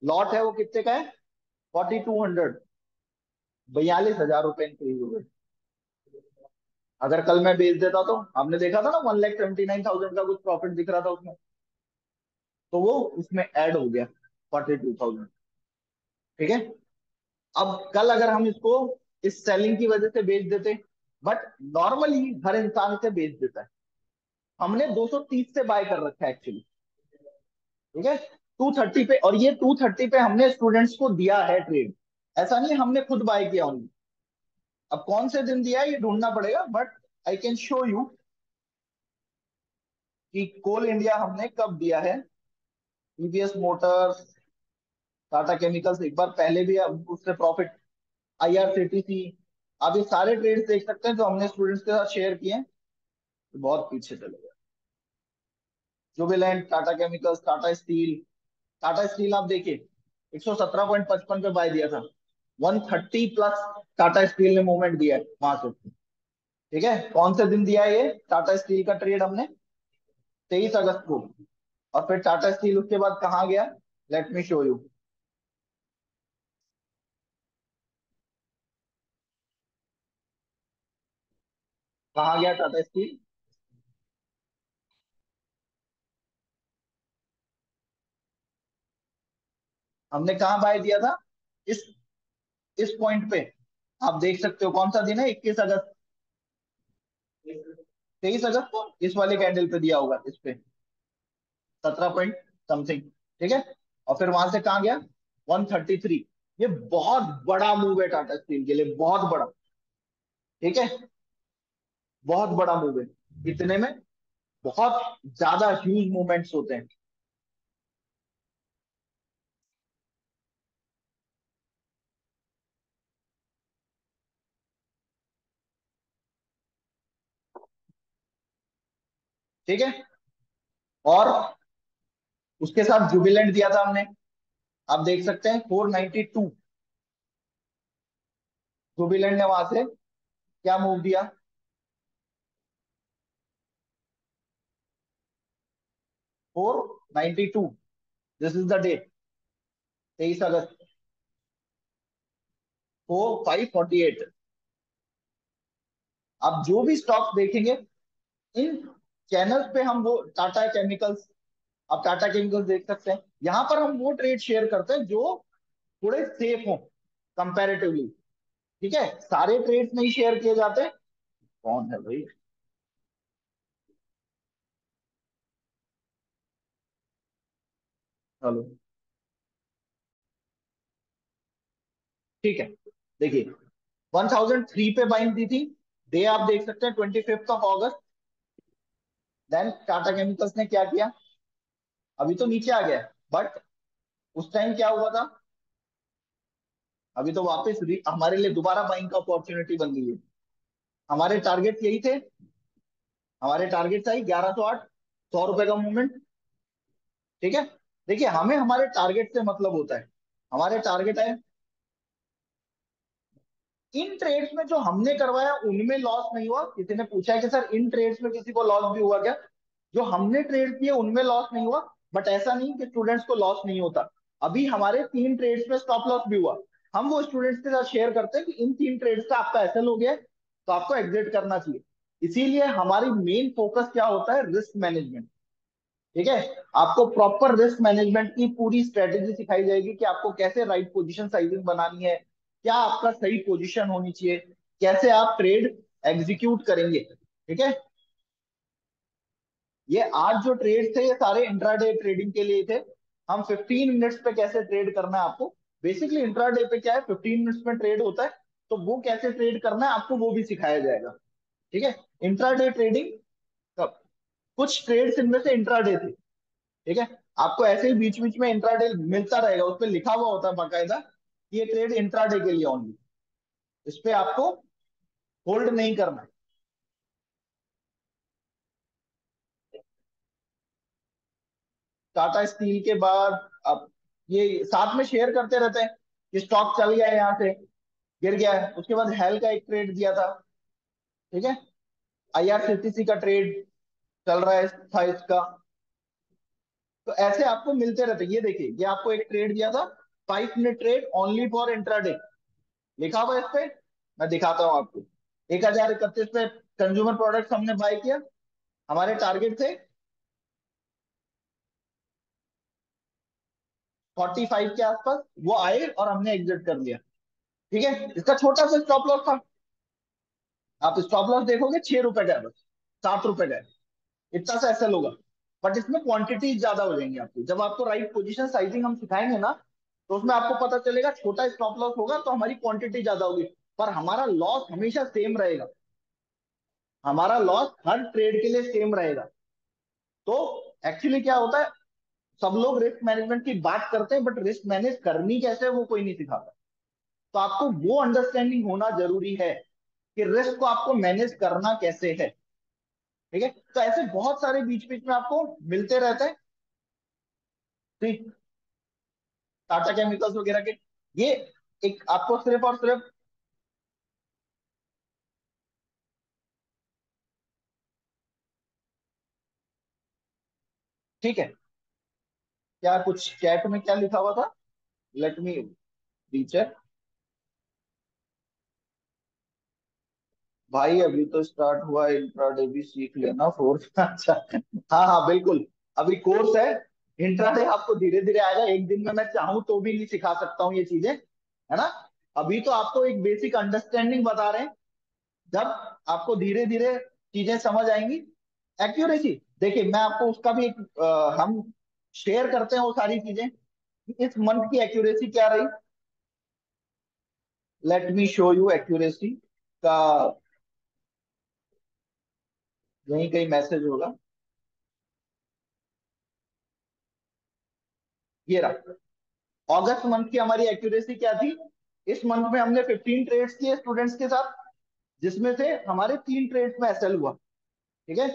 Speaker 1: लॉट है वो कितने का है? 4200, 42,000 रुपए इंक्रीज हो गए। अगर कल मैं बेच देता तो हमने देखा था ना 1,79,000 का कुछ प्रॉफिट दिख रहा था उसमें, तो वो उसमें ऐड हो गया 42,000। ठीक है। अब कल अगर हम इसको इस सेलिंग की वजह से बेच देते, बट नॉर्मली हर इंसान इसे बेच देता है। हमने 230 से बाय कर रखा है एक्चुअली। ठीक है। 230 पे, और ये 230 पे हमने स्टूडेंट्स को दिया है ट्रेड। ऐसा नहीं है हमने खुद बाय किया उनको। अब कौन से दिन दिया है ये ढूंढना पड़ेगा, but I can show you कि कोल इंडिया हमने कब दिया है। टीवीएस मोटर्स, टाटा केमिकल्स एक बार पहले भी, अब उससे प्रॉफिट, आईआरसीटीसी। आप ये सारे ट्रेड्स देख सकते हैं जो हमने स्टूडेंट्स के साथ शेयर किए हैं। तो बहुत पीछे चले गए। Jubilant, Tata chemicals, Tata steel. Tata steel आप देखिए 117.55 पे बाय दिया था, 130 प्लस टाटा स्टील ने मूवमेंट दिया है वहां से। ठीक है। कौन से दिन दिया है ये टाटा स्टील का ट्रेड हमने? 23 अगस्त को। और फिर टाटा स्टील उसके बाद कहाँ गया? Let me show you. कहाँ गया टाटा स्टील? हमने कहाँ बाय दिया था? इस इस पॉइंट पे। आप देख सकते हो कौन सा दिन है, 21 अगस्त। 23 अगस्त को इस वाले कैंडल पे दिया होगा, इस पे 17 पॉइंट समथिंग। ठीक है। और फिर वहां से कहाँ गया? 133। ये बहुत बड़ा मूव है टाटा स्टील के लिए, बहुत बड़ा। ठीक है। बहुत बड़ा मूव है। इतने में बहुत ज्यादा ह्यूज मूवमेंट्स होते हैं। ठीक है। और उसके साथ जुबिलेंट दिया था हमने। आप देख सकते हैं 492। जुबिलेंट ने वहां से क्या मूव दिया? 492। दिस इज द डेट, 23 अगस्त। 4548। आप जो भी स्टॉक्स देखेंगे इन चैनल्स पे, हम वो टाटा केमिकल्स, आप टाटा केमिकल्स देख सकते हैं। यहाँ पर हम वो ट्रेड शेयर करते हैं जो थोड़े सेफ हो कंपैरेटिवली। ठीक है। सारे ट्रेड्स नहीं शेयर किए जाते। कौन है भाई? चलो। ठीक है। देखिए 1003 पे बाइंग दी थी। डे आप देख सकते हैं 25 अगस्त। देन टाटा केमिकल्स ने क्या किया? अभी तो नीचे आ गया, बट उस टाइम क्या हुआ था? अभी तो वापस हमारे लिए दोबारा बाइंग का अपॉर्चुनिटी बन गई है। हमारे टारगेट यही थे। हमारे टारगेट था 1108, 100 रुपए का मूवमेंट। ठीक है। देखिए हमें हमारे टारगेट से मतलब होता है। हमारे टारगेट है, इन ट्रेड्स में जो हमने करवाया उनमें लॉस नहीं हुआ। किसी ने पूछा है कि सर इन ट्रेड्स में किसी को लॉस भी हुआ क्या? जो हमने ट्रेड किए उनमें लॉस नहीं हुआ। बट ऐसा नहीं कि स्टूडेंट्स को लॉस नहीं होता। अभी हमारे 3 ट्रेड्स में स्टॉप लॉस भी हुआ। हम वो स्टूडेंट्स के साथ शेयर करते हैं कि इन 3 ट्रेड्स का आपका एसएल हो गया है, तो आपको एग्जिट करना चाहिए। इसीलिए हमारी मेन फोकस क्या होता है, रिस्क मैनेजमेंट। ठीक है। आपको प्रॉपर रिस्क मैनेजमेंट की पूरी स्ट्रेटेजी सिखाई जाएगी कि आपको कैसे राइट पोजीशन साइजिंग बनानी है, क्या आपका सही पोजीशन होनी चाहिए, कैसे आप ट्रेड एग्जीक्यूट करेंगे। ठीक है। ये आज जो ट्रेड थे ये सारे इंट्राडे ट्रेडिंग के लिए थे। हम 15 मिनट्स पे कैसे ट्रेड करना है आपको, बेसिकली इंट्राडे पे क्या है, 15 मिनट्स में ट्रेड होता है, तो वो कैसे ट्रेड करना है आपको वो भी सिखाया जाएगा। ठीक है। इंट्राडे ट्रेडिंग, कुछ ट्रेड्स इनमें से इंट्राडे थे। ठीक है। आपको ऐसे ही बीच बीच में इंट्राडे मिलता रहेगा, उस पर लिखा हुआ होता है बाकायदा कि ये ट्रेड इंट्राडे के लिए ओनली। इस पे आपको होल्ड नहीं करना है। टाटा स्टील के बाद आप ये साथ में शेयर करते रहते हैं कि स्टॉक चल गया है यहाँ से, गिर गया है। उसके बाद हेल का एक ट्रेड दिया था। ठीक है। आईआरसीटीसी का ट्रेड चल रहा है था इसका। तो ऐसे आपको मिलते रहते हैं। ये देखिए ये आपको एक ट्रेड दिया था, 5 minute trade only for intraday, लिखा हुआ है इस पे। मैं दिखाता हूँ आपको। 1031 पे कंज्यूमर प्रोडक्ट्स हमने बाय किया। हमारे टारगेट थे 45 के आसपास, वो आए और हमने एग्जिट कर लिया। ठीक है। इसका छोटा सा स्टॉप लॉस था। आप स्टॉप लॉस देखोगे 6 रुपए का है, बस 7 रुपए का है। इतना सा ऐसा होगा। बट इसमें क्वांटिटी ज्यादा हो जाएंगी आपकी। जब आपको राइट पोजीशन साइजिंग हम सिखाएंगे ना, तो उसमें आपको पता चलेगा छोटा स्टॉप लॉस होगा तो हमारी क्वांटिटी ज्यादा होगी, पर हमारा लॉस हमेशा सेम रहेगा। हमारा लॉस हर ट्रेड के लिए सेम रहेगा। तो एक्चुअली क्या होता है, सब लोग रिस्क मैनेजमेंट की बात करते हैं बट रिस्क मैनेज करनी कैसे है वो कोई नहीं सिखाता। तो आपको वो अंडरस्टैंडिंग होना जरूरी है कि रिस्क को आपको मैनेज करना कैसे है। ठीक है। तो ऐसे बहुत सारे बीच बीच में आपको मिलते रहते हैं। ठीक, टाटा केमिकल्स वगैरह के, ये एक आपको सिर्फ और सिर्फ, ठीक है। क्या कुछ चैट में क्या लिखा हुआ था, लेट मी रीचेक। भाई अभी तो स्टार्ट हुआ है, इंट्राडे भी सीख लेना फोर्थ। अच्छा। हाँ हाँ बिल्कुल। अभी कोर्स है। इंट्राडे आपको धीरे धीरे आएगा, एक दिन में मैं चाहूँ तो भी नहीं सिखा सकता हूँ ये चीजें, है ना। अभी तो आपको एक बेसिक अंडरस्टैंडिंग बता रहे हैं। जब आपको धीरे धीरे चीजें समझ आएंगी, एक्यूरेसी देखिए मैं आपको उसका भी एक हम शेयर करते हैं वो सारी चीजें। इस मंथ की एक्यूरेसी क्या रही, let me show you accuracy का। यहीं कहीं मैसेज होगा, ये रहा। अगस्त मंथ की हमारी एक्यूरेसी क्या थी, इस मंथ में हमने 15 ट्रेड्स किए स्टूडेंट्स के साथ, जिसमें से हमारे 3 ट्रेड्स में एसएल हुआ। ठीक है।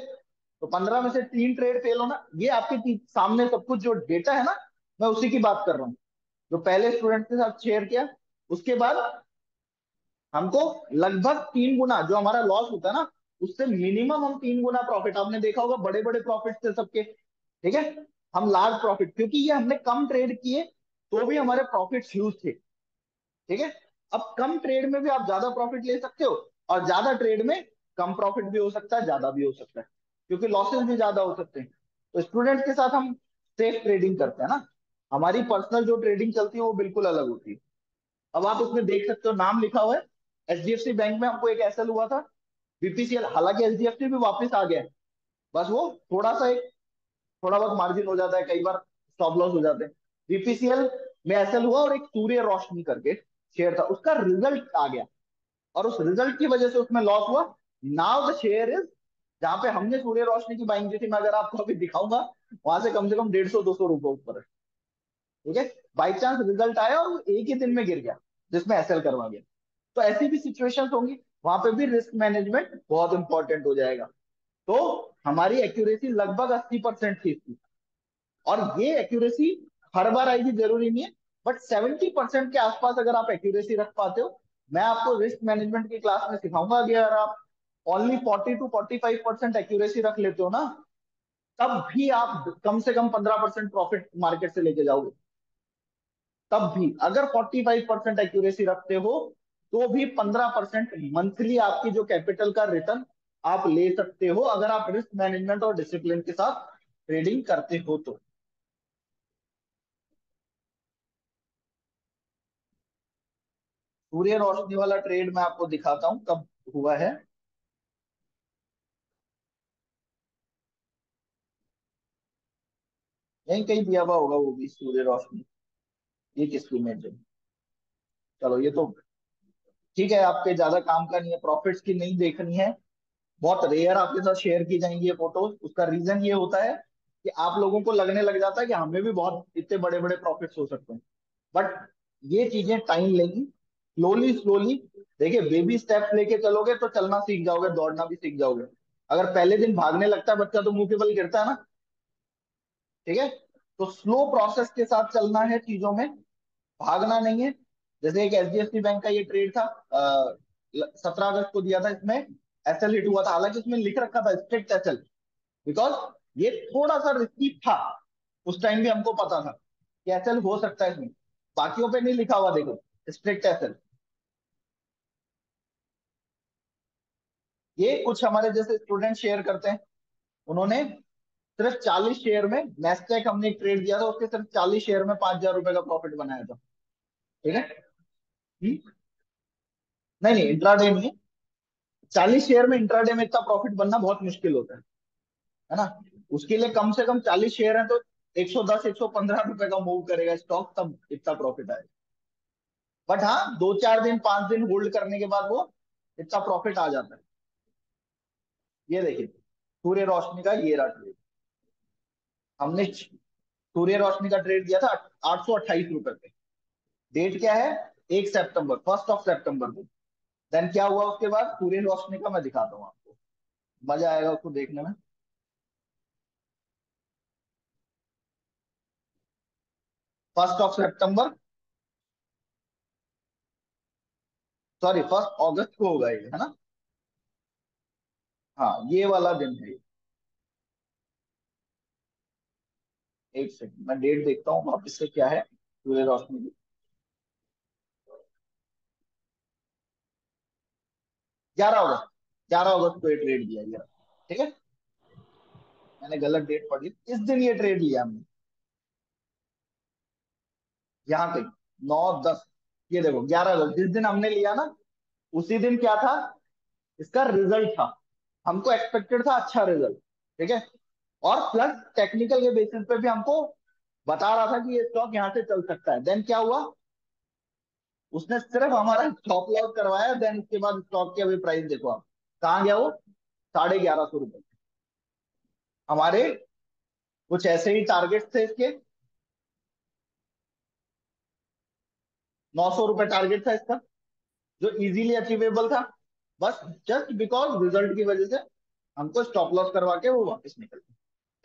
Speaker 1: तो 15 में से 3 ट्रेड फेल होना, ये आपके सामने सब कुछ जो डेटा है ना, मैं उसी की बात कर रहा हूँ, जो पहले स्टूडेंट के साथ शेयर किया। उसके बाद हमको लगभग 3 गुना जो हमारा लॉस होता है ना, उससे मिनिमम हम 3 गुना प्रॉफिट, आपने देखा होगा बड़े बड़े प्रॉफिट थे सबके। ठीक है। हम लार्ज प्रॉफिट, क्योंकि ये हमने कम ट्रेड किए तो भी हमारे प्रॉफिट ह्यूज थे। ठीक है। अब कम ट्रेड में भी आप ज्यादा प्रॉफिट ले सकते हो, और ज्यादा ट्रेड में कम प्रॉफिट भी हो सकता है, ज्यादा भी हो सकता है, क्योंकि लॉसेस भी ज्यादा हो सकते हैं। तो स्टूडेंट्स के साथ हम सेफ ट्रेडिंग करते हैं ना। हमारी पर्सनल जो ट्रेडिंग चलती है वो बिल्कुल अलग होती है। अब आप उसमें देख सकते हो नाम लिखा हुआ है, एचडीएफसी बैंक में हमको एक एसएल हुआ था, बीपीसीएल, हालांकि एचडीएफसी भी वापस आ गया है। बस वो थोड़ा सा एक थोड़ा बहुत मार्जिन हो जाता है, कई बार स्टॉप लॉस हो जाते हैं। बीपीसीएल में एसएल हुआ, और एक सूर्य रोशनी करके शेयर था, उसका रिजल्ट आ गया, और उस रिजल्ट की वजह से उसमें लॉस हुआ। नाउ द शेयर इज, जहां पे हमने सूर्य रोशनी की बाइंग की थी, मैं अगर आपको अभी दिखाऊंगा, वहां से कम 150-200 रुपए ऊपर है। ठीक है। बाई चांस रिजल्ट आया और वो एक ही दिन में गिर गया, जिसमें एसएल करवा गया। तो ऐसी भी सिचुएशंस होंगी, वहां पे भी रिस्क मैनेजमेंट बहुत इंपॉर्टेंट हो जाएगा। तो हमारी एक्यूरेसी लगभग 80% थी इसकी। और ये एक्यूरेसी हर बार आएगी जरूरी नहीं है, बट 70% के आसपास अगर आप एक्यूरेसी रख पाते हो, मैं आपको रिस्क मैनेजमेंट की क्लास में सिखाऊंगा कि अगर आप ओनली 40 to 45% एक्यूरेसी रख लेते हो ना, तब भी आप कम से कम 15% प्रॉफिट मार्केट से लेके जाओगे। तब भी अगर 45% एक्यूरेसी रखते हो, तो भी 15% मंथली आपकी जो कैपिटल का रिटर्न आप ले सकते हो, अगर आप रिस्क मैनेजमेंट और डिसिप्लिन के साथ ट्रेडिंग करते हो तो। सूर्य रोशनी वाला ट्रेड मैं आपको दिखाता हूँ कब हुआ है। यहीं कहीं दिया हुआ होगा वो भी, सूर्य रोशनी। ये किसकी इमेज है? चलो ये तो ठीक है, आपके ज्यादा काम का नहीं है, प्रॉफिट्स की नहीं देखनी है। बहुत रेयर आपके साथ शेयर की जाएंगी ये फोटोज। उसका रीजन ये होता है कि आप लोगों को लगने लग जाता है कि हमें भी बहुत इतने बड़े बड़े प्रॉफिट्स हो सकते हैं, बट ये चीजें टाइम लेंगी। स्लोली स्लोली देखिए, बेबी स्टेप्स लेके चलोगे तो चलना सीख जाओगे, दौड़ना भी सीख जाओगे। अगर पहले दिन भागने लगता है बच्चा तो मुंह के बल गिरता है ना। ठीक है, तो स्लो प्रोसेस के साथ चलना है चीजों में, भागना नहीं है। जैसे एक एचडीएफसी बैंक का ये ट्रेड था, 17 अगस्त को दिया था, इसमें एसएल हिट हुआ था, हालांकि इसमें लिख रखा था स्ट्रिक्ट एसएल, बिकॉज ये थोड़ा सा रिस्की था। उस टाइम भी हमको पता था कि एसएल हो सकता है इसमें, बाकियों पे नहीं लिखा हुआ, देखो स्ट्रिक्ट एसएल। ये कुछ हमारे जैसे स्टूडेंट शेयर करते हैं, उन्होंने सिर्फ 40 शेयर में, मैस्टेक हमने एक ट्रेड दिया था, उसके सिर्फ 40 शेयर में 5,000 रुपए का प्रॉफिट बनाया था। ठीक है। नहीं नहीं, इंट्राडे नहीं है। 40 शेयर में इंट्राडे में इतना प्रॉफिट बनना बहुत मुश्किल होता है ना। उसके लिए कम से कम 40 शेयर है तो 110 115 रुपए का मूव करेगा स्टॉक, तब इतना प्रॉफिट आएगा। बट हाँ, 2 4 दिन 5 दिन होल्ड करने के बाद वो इतना प्रॉफिट आ जाता है। ये देखिए, सूर्य रोशनी का ये रहा ट्रेड। हमने सूर्य रोशनी का ट्रेड दिया था 828 रुपए पे। डेट क्या है? 1 सितंबर, 1 सितंबर को। देन क्या हुआ उसके बाद सूर्य रोशनी का, मैं दिखाता हूँ आपको, मजा आएगा उसको देखने में। 1 सितंबर, सॉरी 1 अगस्त को होगा ये, है ना। हाँ, ये वाला दिन है। एक सेकंड, मैं डेट देखता हूँ वापिस से क्या है सूर्य रोशनी की। 11 अगस्त, 11 अगस्त को ये ट्रेड दिया गया। ठीक है, मैंने गलत डेट पढ़ी, इस दिन ये ट्रेड लिया हमने। यहाँ पे 9 10, ये देखो 11 अगस्त जिस दिन हमने लिया ना, उसी दिन क्या था, इसका रिजल्ट था। हमको एक्सपेक्टेड था अच्छा रिजल्ट। ठीक है, और प्लस टेक्निकल के बेसिस पे भी हमको बता रहा था कि ये स्टॉक यहाँ से चल सकता है। देन क्या हुआ, उसने सिर्फ हमारा स्टॉप लॉस करवाया। देन उसके बाद स्टॉक की अभी प्राइस देखो आप, कहाँ गया वो, 1150 रुपए। हमारे कुछ ऐसे ही टारगेट थे इसके, 900 रुपए टारगेट था इसका, जो इजीली अचीवेबल था। बस जस्ट बिकॉज रिजल्ट की वजह से हमको स्टॉप लॉस करवा के वो वापस निकल गए।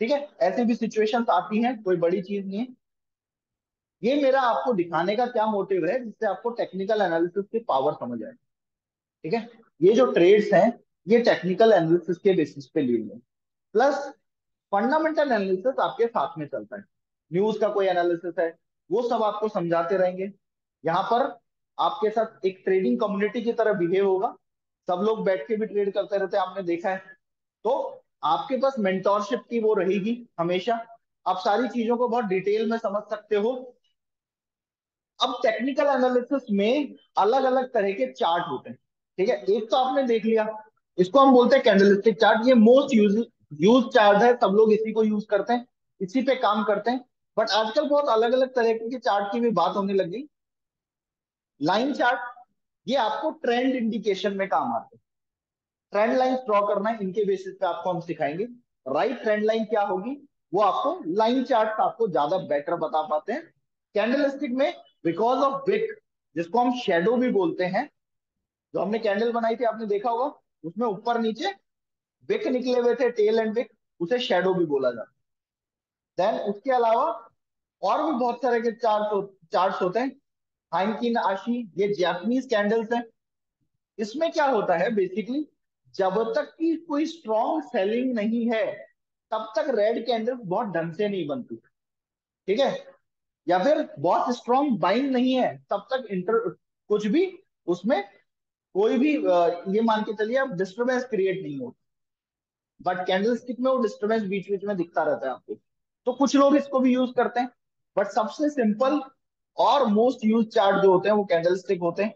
Speaker 1: ठीक है, ऐसी भी सिचुएशंस आती हैं, कोई बड़ी चीज नहीं है। ये मेरा आपको दिखाने का क्या मोटिव है, जिससे आपको टेक्निकल एनालिसिस की पावर समझ आए। ठीक है, ये जो ट्रेड्स हैं, ये टेक्निकल एनालिसिस के बेसिस पे लिए हुए हैं। प्लस फंडामेंटल एनालिसिस आपके साथ में चलता है। न्यूज का कोई एनालिसिस है, वो सब आपको समझाते रहेंगे। यहाँ पर आपके साथ एक ट्रेडिंग कम्युनिटी की तरह बिहेव होगा। सब लोग बैठ के भी ट्रेड करते रहते हैं, आपने देखा है। तो आपके पास मेंटोरशिप की वो रहेगी हमेशा। आप सारी चीजों को बहुत डिटेल में समझ सकते हो। अब टेक्निकल एनालिसिस में अलग अलग तरह के चार्ट होते हैं। ठीक है, एक तो आपने देख लिया, इसको हम बोलते हैं कैंडलस्टिक चार्ट। ये मोस्ट यूज चार्ट है, सब लोग इसी को यूज करते हैं, इसी पे काम करते हैं। बट आजकल बहुत अलग अलग तरह के चार्ट की भी बात होने लगी। लाइन चार्ट, ये आपको ट्रेंड इंडिकेशन में काम आते हैं। ट्रेंड लाइन ड्रॉ करना है, इनके बेसिस पे आपको हम सिखाएंगे। राइट ट्रेंड लाइन क्या होगी, वो आपको लाइन चार्ट आपको ज्यादा बेटर बता पाते हैं। कैंडलस्टिक में बिकॉज ऑफ विक, जिसको हम शेडो भी बोलते हैं, जो हमने कैंडल बनाई थी आपने देखा होगा, उसमें ऊपर नीचे विक निकले हुए थे, टेल एंड विक, उसे शेडो भी बोला जाता है। देन उसके अलावा और भी बहुत सारे के चार्ट्स होते हैं। हाइनकिन आशी, ये जापानीज कैंडल्स हैं। इसमें क्या होता है बेसिकली, जब तक की कोई स्ट्रॉन्ग सेलिंग नहीं है तब तक रेड कैंडल्स बहुत ढंग से नहीं बनती। ठीक है, या फिर बहुत स्ट्रॉन्ग बाइंग नहीं है तब तक इंटर कुछ भी उसमें कोई भी ये मान के चलिए आप डिस्टरबेंस क्रिएट नहीं हो। बट कैंडल स्टिक में वो डिस्टरबेंस बीच बीच में दिखता रहता है आपको। तो कुछ लोग इसको भी यूज करते हैं, बट सबसे सिंपल और मोस्ट यूज चार्ट जो होते हैं वो कैंडल स्टिक होते हैं।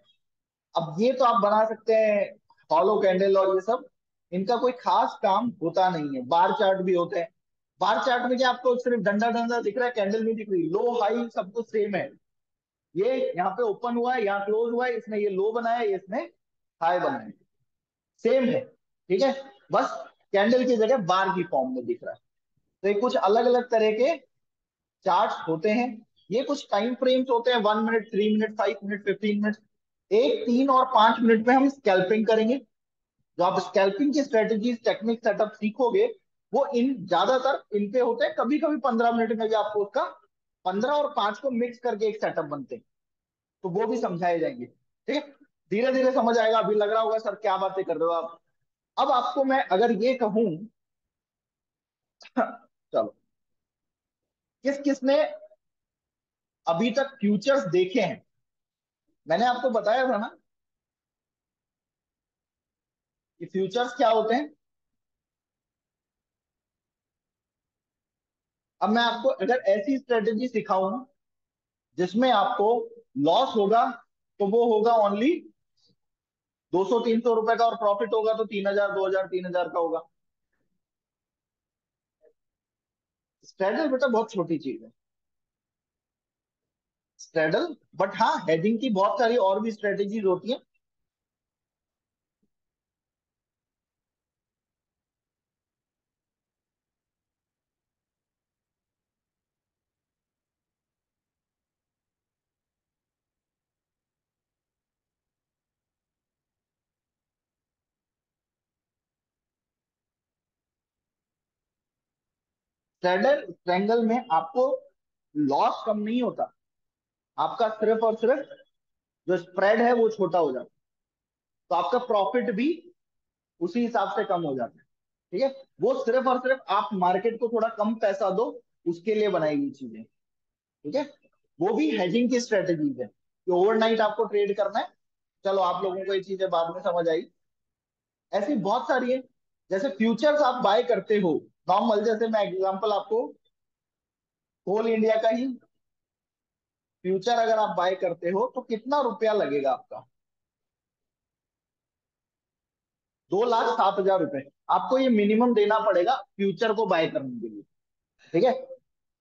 Speaker 1: अब ये तो आप बना सकते हैं हॉलो कैंडल और ये सब, इनका कोई खास काम होता नहीं है। बार चार्ट भी होते हैं। बार चार्ट में क्या आपको सिर्फ डंडा डंडा दिख रहा है, कैंडल नहीं दिख रही, लो हाई सब कुछ सेम है। ये यहाँ पे ओपन हुआ है, यहाँ क्लोज हुआ है, इसने ये लो बनाया है, इसने हाई बनाया है, सेम है। ठीक है, बस कैंडल की जगह बार की फॉर्म में दिख रहा है। तो ये कुछ अलग अलग तरह के चार्ट्स होते हैं। ये कुछ टाइम फ्रेम्स होते हैं, 1 मिनट, 3 मिनट, 5 मिनट, 15 मिनट। एक, 3 और 5 मिनट में हम स्कैल्पिंग करेंगे। जो आप स्कैल्पिंग की स्ट्रेटेजीज टेक्निक सेटअप सीखोगे वो इन ज्यादातर इन पे होते हैं। कभी कभी 15 मिनट में भी आपको उसका 15 और 5 को मिक्स करके एक सेटअप बनते हैं, तो वो भी समझाए जाएंगे। ठीक है, धीरे धीरे समझ आएगा। अभी लग रहा होगा सर क्या बातें कर रहे हो आप। अब आपको मैं अगर ये कहूं चलो, किस किसने अभी तक फ्यूचर्स देखे हैं। मैंने आपको बताया था ना कि फ्यूचर्स क्या होते हैं। अब मैं आपको अगर ऐसी स्ट्रेटेजी सिखाऊं जिसमें आपको लॉस होगा, तो वो होगा ओनली 200-300 रुपए का, और प्रॉफिट होगा तो 3,000, 2,000, 3,000 का होगा। स्ट्रेडल बेटा बहुत छोटी चीज है, स्ट्रेडल। बट हाँ, हेडिंग की बहुत सारी और भी स्ट्रेटेजीज होती हैं। स्ट्रेडल ट्रैंगल में आपको लॉस कम नहीं होता, आपका सिर्फ और सिर्फ जो स्प्रेड है वो छोटा हो जाता है। तो आपका प्रॉफिट भी उसी हिसाब से कम हो जाता है। ठीक है, वो सिर्फ और सिर्फ आप मार्केट को थोड़ा कम पैसा दो उसके लिए बनाई गई चीजें। ठीक है, वो भी हेजिंग की स्ट्रेटेजीज है कि ओवरनाइट आपको ट्रेड करना है। चलो आप लोगों को ये चीजें बाद में समझ आई। ऐसी बहुत सारी है। जैसे फ्यूचर्स आप बाय करते हो नॉर्मल, जैसे मैं एग्जांपल आपको कोल इंडिया का ही फ्यूचर अगर आप बाय करते हो तो कितना रुपया लगेगा आपका, 2,07,000 रुपए आपको ये मिनिमम देना पड़ेगा फ्यूचर को बाय करने के लिए। ठीक है,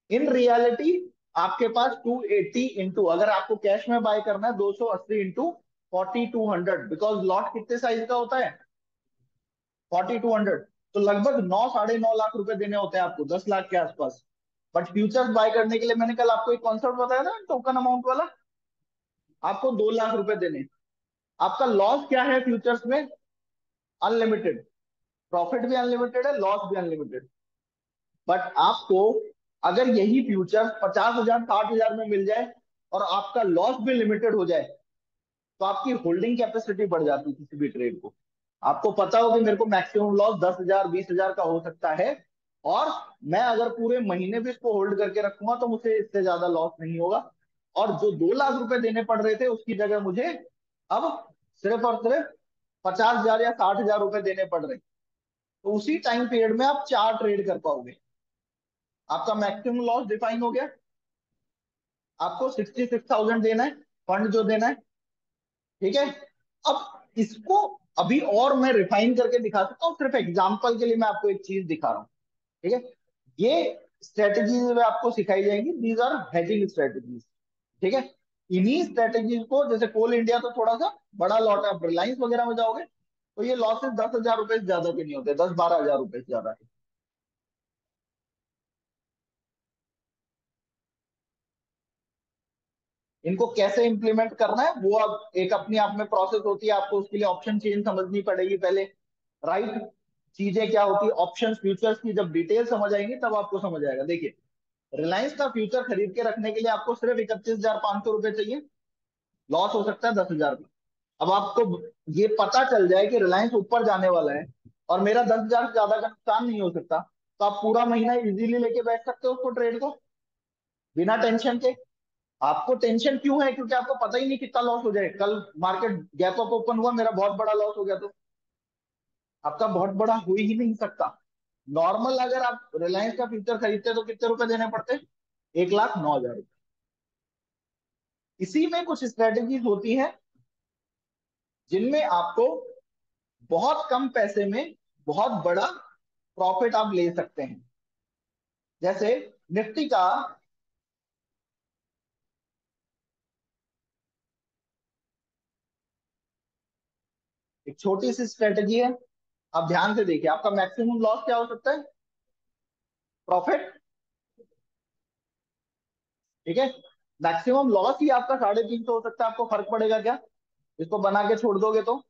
Speaker 1: इन रियलिटी आपके पास 280 इंटू, अगर आपको कैश में बाय करना है 280 इंटू 4,200, बिकॉज लॉट कितने साइज का होता है, 4,200। तो लगभग 9, 9.5 लाख रुपए देने होते हैं आपको, 10 लाख के आसपास। बट फ्यूचर्स बाय करने के लिए मैंने कल आपको एक कॉन्सेप्ट बताया था टोकन अमाउंट वाला, आपको 2 लाख रुपए देने। आपका लॉस क्या है फ्यूचर्स में, अनलिमिटेड। प्रॉफिट भी अनलिमिटेड है, लॉस भी अनलिमिटेड। बट आपको अगर यही फ्यूचर 50,000, 60,000 में मिल जाए और आपका लॉस भी लिमिटेड हो जाए, तो आपकी होल्डिंग कैपेसिटी बढ़ जाती है किसी भी ट्रेड को। आपको पता हो कि मेरे को मैक्सिमम लॉस 10,000, 20,000 का हो सकता है, और मैं अगर पूरे महीने भी इसको होल्ड करके रखूंगा तो मुझे इससे ज्यादा लॉस नहीं होगा। और जो 2 लाख रुपए देने पड़ रहे थे उसकी जगह मुझे अब सिर्फ और सिर्फ 50,000 या 60,000 रुपए देने पड़ रहे हैं। तो उसी टाइम पीरियड में आप 4 ट्रेड कर पाओगे। आपका मैक्सिमम लॉस डिफाइन हो गया। आपको 66,000 देना है, फंड जो देना है। ठीक है, अब इसको अभी और मैं रिफाइन करके दिखा सकता हूँ। सिर्फ एग्जांपल के लिए मैं आपको एक चीज दिखा रहा हूँ। ठीक है, ये स्ट्रेटेजीज में आपको सिखाई जाएंगी, दीज आर हेजिंग स्ट्रेटेजीज। ठीक है, इन्हीं स्ट्रेटेजीज को, जैसे कोल इंडिया तो थोड़ा सा बड़ा लॉट है, आप रिलायंस वगैरह में जाओगे तो ये लॉसेस 10,000 रुपए से ज्यादा के नहीं होते, 10-12 हजार रुपए से ज्यादा है। इनको कैसे इंप्लीमेंट करना है वो अब एक अपनी आप में प्रोसेस होती है। आपको उसके लिए ऑप्शन चेन समझनी पड़ेगी पहले, राइट। चीजें क्या होती है ऑप्शंस फ्यूचर्स की, जब डिटेल समझ आएंगी तब आपको समझ आएगा। देखिए, रिलायंस का फ्यूचर खरीद के रखने के लिए आपको सिर्फ 31,500 रुपये चाहिए। लॉस हो सकता है 10,000 का। अब आपको ये पता चल जाए कि रिलायंस ऊपर जाने वाला है और मेरा 10,000 से ज्यादा का नुकसान नहीं हो सकता, तो आप पूरा महीना इजीली लेके बैठ सकते हो उसको, ट्रेड को, बिना टेंशन के। आपको टेंशन क्यों है? क्योंकि आपको पता ही नहीं कितना लॉस हो जाए। कल मार्केट गैप अप ओपन हुआ, मेरा बहुत बड़ा लॉस हो गया, तो आपका बहुत बड़ा हो ही नहीं सकता। नॉर्मल अगर आप रिलायंस का फ्यूचर खरीदते तो कितने रुपए देने पड़ते? 1,09,000। इसी में कुछ स्ट्रेटेजीज होती हैं जिनमें आपको बहुत कम पैसे में बहुत बड़ा प्रॉफिट आप ले सकते हैं। जैसे निफ्टी का एक छोटी सी स्ट्रेटेजी है, आप ध्यान से देखिए। आपका मैक्सिमम लॉस क्या हो सकता है? प्रॉफिट। ठीक है, मैक्सिमम लॉस ही आपका 350 हो सकता है। आपको फर्क पड़ेगा क्या इसको बना के छोड़ दोगे तो?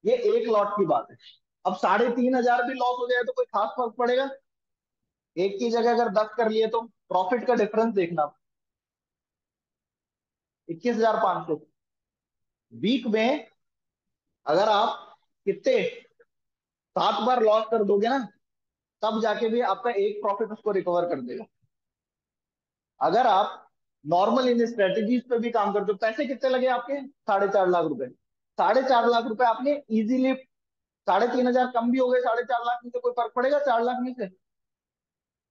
Speaker 1: ये एक लॉट की बात है। अब 3,500 भी लॉस हो जाए तो कोई खास फर्क पड़ेगा? एक की जगह अगर 10 कर लिए तो प्रॉफिट का डिफरेंस देखना। 21,500 वीक में अगर आप कितने 7 बार लॉस कर दोगे ना, तब जाके भी आपका एक प्रॉफिट उसको रिकवर कर देगा। अगर आप नॉर्मल इन स्ट्रेटेजीज पे भी काम करते हो, पैसे कितने लगे आपके? 4.5 लाख रुपए। 4.5 लाख रुपए आपने इजीली, 3,500 कम भी हो गए 4.5 लाख में से कोई फर्क पड़ेगा 4 लाख में से?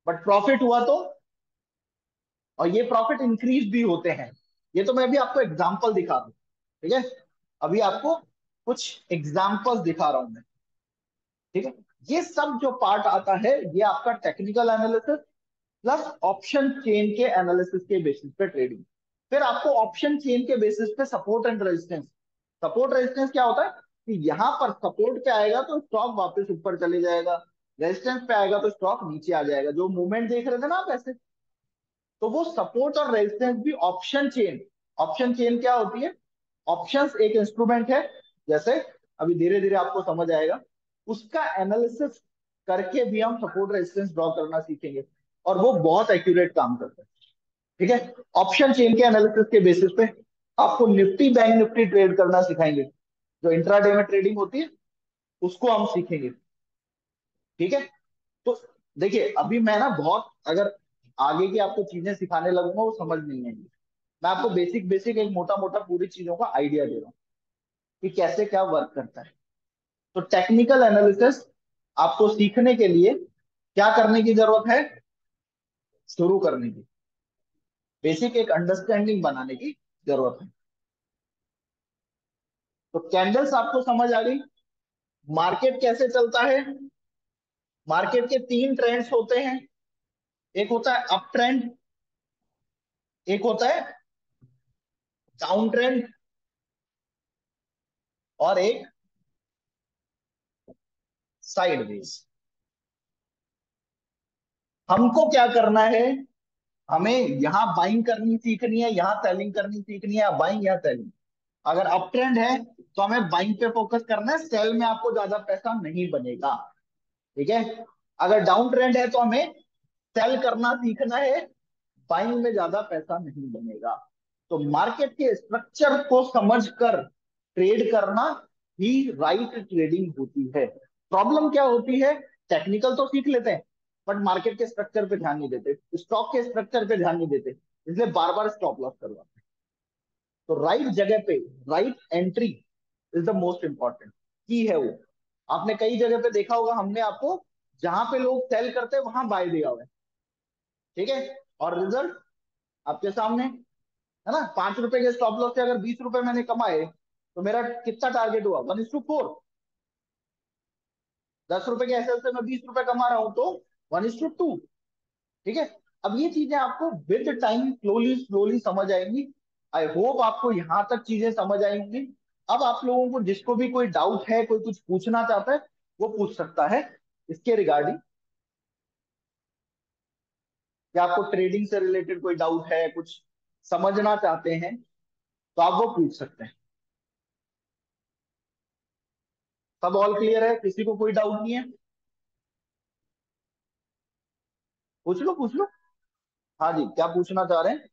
Speaker 1: बट प्रॉफिट हुआ तो, और ये प्रॉफिट इंक्रीज भी होते हैं। ये तो मैं अभी आपको एग्जांपल दिखा दूं, ठीक है? अभी आपको कुछ एग्जांपल्स दिखा रहा हूं मैं, ठीक है? ये सब जो पार्ट आता है ये आपका technical analysis plus option chain के एनालिसिस के बेसिस पे ट्रेडिंग। फिर आपको ऑप्शन चेन के बेसिस पे support and resistance. Support resistance क्या होता है कि यहाँ पर सपोर्ट पे आएगा तो स्टॉक वापस ऊपर चले जाएगा, रेजिस्टेंस पे आएगा तो स्टॉक नीचे आ जाएगा। जो मूवमेंट देख रहे थे ना आप ऐसे, तो वो सपोर्ट और रेजिस्टेंस भी ऑप्शन चेन। ऑप्शन चेन क्या होती है? ऑप्शंस एक इंस्ट्रूमेंट है, जैसे अभी धीरे धीरे आपको समझ आएगा। उसका एनालिसिस करके भी हम सपोर्ट रेजिस्टेंस ड्रॉ करना सीखेंगे, और वो बहुत एक्यूरेट काम करता है। ठीक है, ऑप्शन चेन के एनालिसिस के बेसिस पे आपको निफ्टी बैंक निफ्टी ट्रेड करना सिखाएंगे। जो इंट्राडे में ट्रेडिंग होती है उसको हम सीखेंगे। ठीक है, तो देखिए अभी मैं ना बहुत, अगर आगे की आपको चीजें सिखाने लगूंगा वो समझ नहीं आएंगी। मैं आपको बेसिक बेसिक एक मोटा मोटा पूरी चीजों का आइडिया दे रहा हूँ कि कैसे क्या वर्क करता है। तो टेक्निकल एनालिसिस आपको सीखने के लिए क्या करने की जरूरत है? शुरू करने की, बेसिक एक अंडरस्टैंडिंग बनाने की जरूरत है। तो कैंडल्स आपको समझ आ गई, मार्केट कैसे चलता है। मार्केट के 3 ट्रेंड्स होते हैं, एक होता है अप ट्रेंड, एक होता है डाउन ट्रेंड, और एक साइडवेज। हमको क्या करना है? हमें यहाँ बाइंग करनी सीखनी है, यहाँ सेलिंग करनी सीखनी है, या बाइंग या सेलिंग। अगर अप ट्रेंड है तो हमें बाइंग पे फोकस करना है, सेल में आपको ज्यादा पैसा नहीं बनेगा। ठीक है, अगर डाउन ट्रेंड है तो हमें सेल करना सीखना है, बाइंग में ज्यादा पैसा नहीं बनेगा। तो मार्केट के स्ट्रक्चर को समझकर ट्रेड करना ही राइट ट्रेडिंग होती है। प्रॉब्लम क्या होती है? टेक्निकल तो सीख लेते हैं बट मार्केट के स्ट्रक्चर पे ध्यान नहीं देते, स्टॉक के स्ट्रक्चर पे ध्यान नहीं देते, इसलिए बार बार स्टॉप लॉस करवाते हैं। तो राइट जगह पे right entry is the most important की है वो। आपने कई जगह पे देखा होगा, हमने आपको जहां पे लोग सेल करते हैं वहां बाय दिया हुआ है। ठीक है, और रिजल्ट आपके सामने है ना। 5 रुपए के स्टॉप लॉस से अगर 20 रुपए मैंने कमाए तो मेरा कितना टारगेट हुआ? 1:4। 10 रुपए के एसएल से मैं 20 रुपए कमा रहा हूं तो 1:2। ठीक है, अब ये चीजें आपको विद टाइम स्लोली स्लोली समझ आएंगी। आई होप आपको यहां तक चीजें समझ आएंगी। अब आप लोगों को जिसको भी कोई डाउट है, कोई कुछ पूछना चाहता है, वो पूछ सकता है इसके रिगार्डिंग। या आपको ट्रेडिंग से रिलेटेड कोई डाउट है, कुछ समझना चाहते हैं, तो आप वो पूछ सकते हैं। सब ऑल क्लियर है? किसी को कोई डाउट नहीं है? पूछ लो पूछ लो। हाँ जी, क्या पूछना चाह रहे हैं?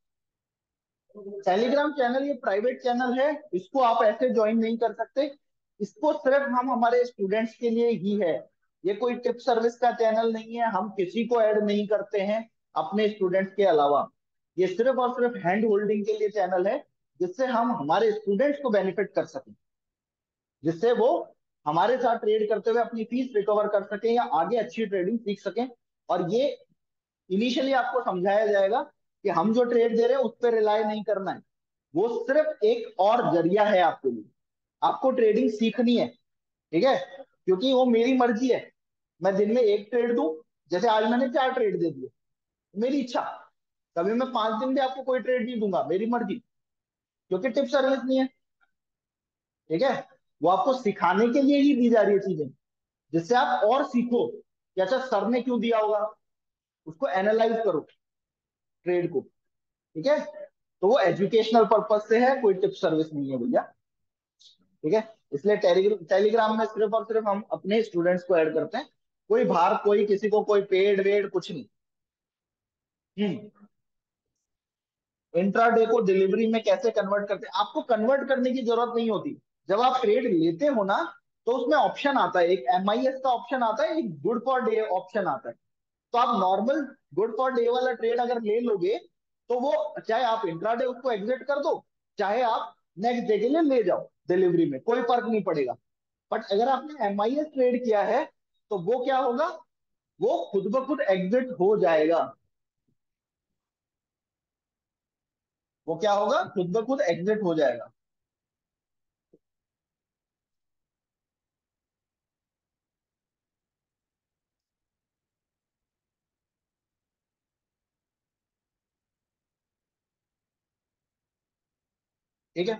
Speaker 1: टेलीग्राम चैनल ये प्राइवेट चैनल है, इसको आप ऐसे ज्वाइन नहीं कर सकते। इसको सिर्फ हम हमारे स्टूडेंट्स के लिए ही है। ये कोई टिप सर्विस का चैनल नहीं है, हम किसी को ऐड नहीं करते हैं अपने स्टूडेंट्स के अलावा। ये सिर्फ और सिर्फ हैंड होल्डिंग के लिए चैनल है, जिससे हम हमारे स्टूडेंट्स को बेनिफिट कर सकें, जिससे वो हमारे साथ ट्रेड करते हुए अपनी फीस रिकवर कर सकें या आगे अच्छी ट्रेडिंग सीख सकें। और ये इनिशियली आपको समझाया जाएगा कि हम जो ट्रेड दे रहे हैं उस पर रिलाय नहीं करना है। वो सिर्फ एक और जरिया है आपके लिए। आपको ट्रेडिंग सीखनी है, ठीक है? क्योंकि वो मेरी मर्जी है, मैं दिन में एक ट्रेड दूं। जैसे आज मैंने 4 ट्रेड दे दिए, मेरी इच्छा। कभी मैं 5 दिन भी आपको कोई ट्रेड नहीं दूंगा, मेरी मर्जी, क्योंकि टिप सर्विस नहीं है, ठीक है? वो आपको सिखाने के लिए ही दी जा रही है चीजें, जिससे आप और सीखो कि अच्छा सर ने क्यों दिया होगा, उसको एनालाइज करो ट्रेड को, ठीक है? तो वो एजुकेशनल पर्पज से है, कोई टिप सर्विस नहीं है भैया, ठीक है? इसलिए टेलीग्राम में सिर्फ और सिर्फ हम अपने स्टूडेंट्स को ऐड करते हैं। कोई बाहर कोई किसी को कोई पेड वेड कुछ नहीं। हम्म। इंट्राडे को डिलीवरी में कैसे कन्वर्ट करते हैं? आपको कन्वर्ट करने की जरूरत नहीं होती। जब आप ट्रेड लेते हो ना, तो उसमें ऑप्शन आता है, एक MIS का ऑप्शन आता है, एक गुड फॉर डे ऑप्शन आता है। तो आप नॉर्मल गुड फॉर डे वाला ट्रेड अगर ले लोगे, तो वो चाहे आप इंट्राडे उसको एग्जिट कर दो, चाहे आप नेक्स्ट डे के लिए ले जाओ डिलीवरी में, कोई फर्क नहीं पड़ेगा। बट अगर आपने MIS ट्रेड किया है, तो वो क्या होगा, वो खुद ब खुद एग्जिट हो जाएगा। वो क्या होगा, खुद ब खुद एग्जिट हो जाएगा। ठीक है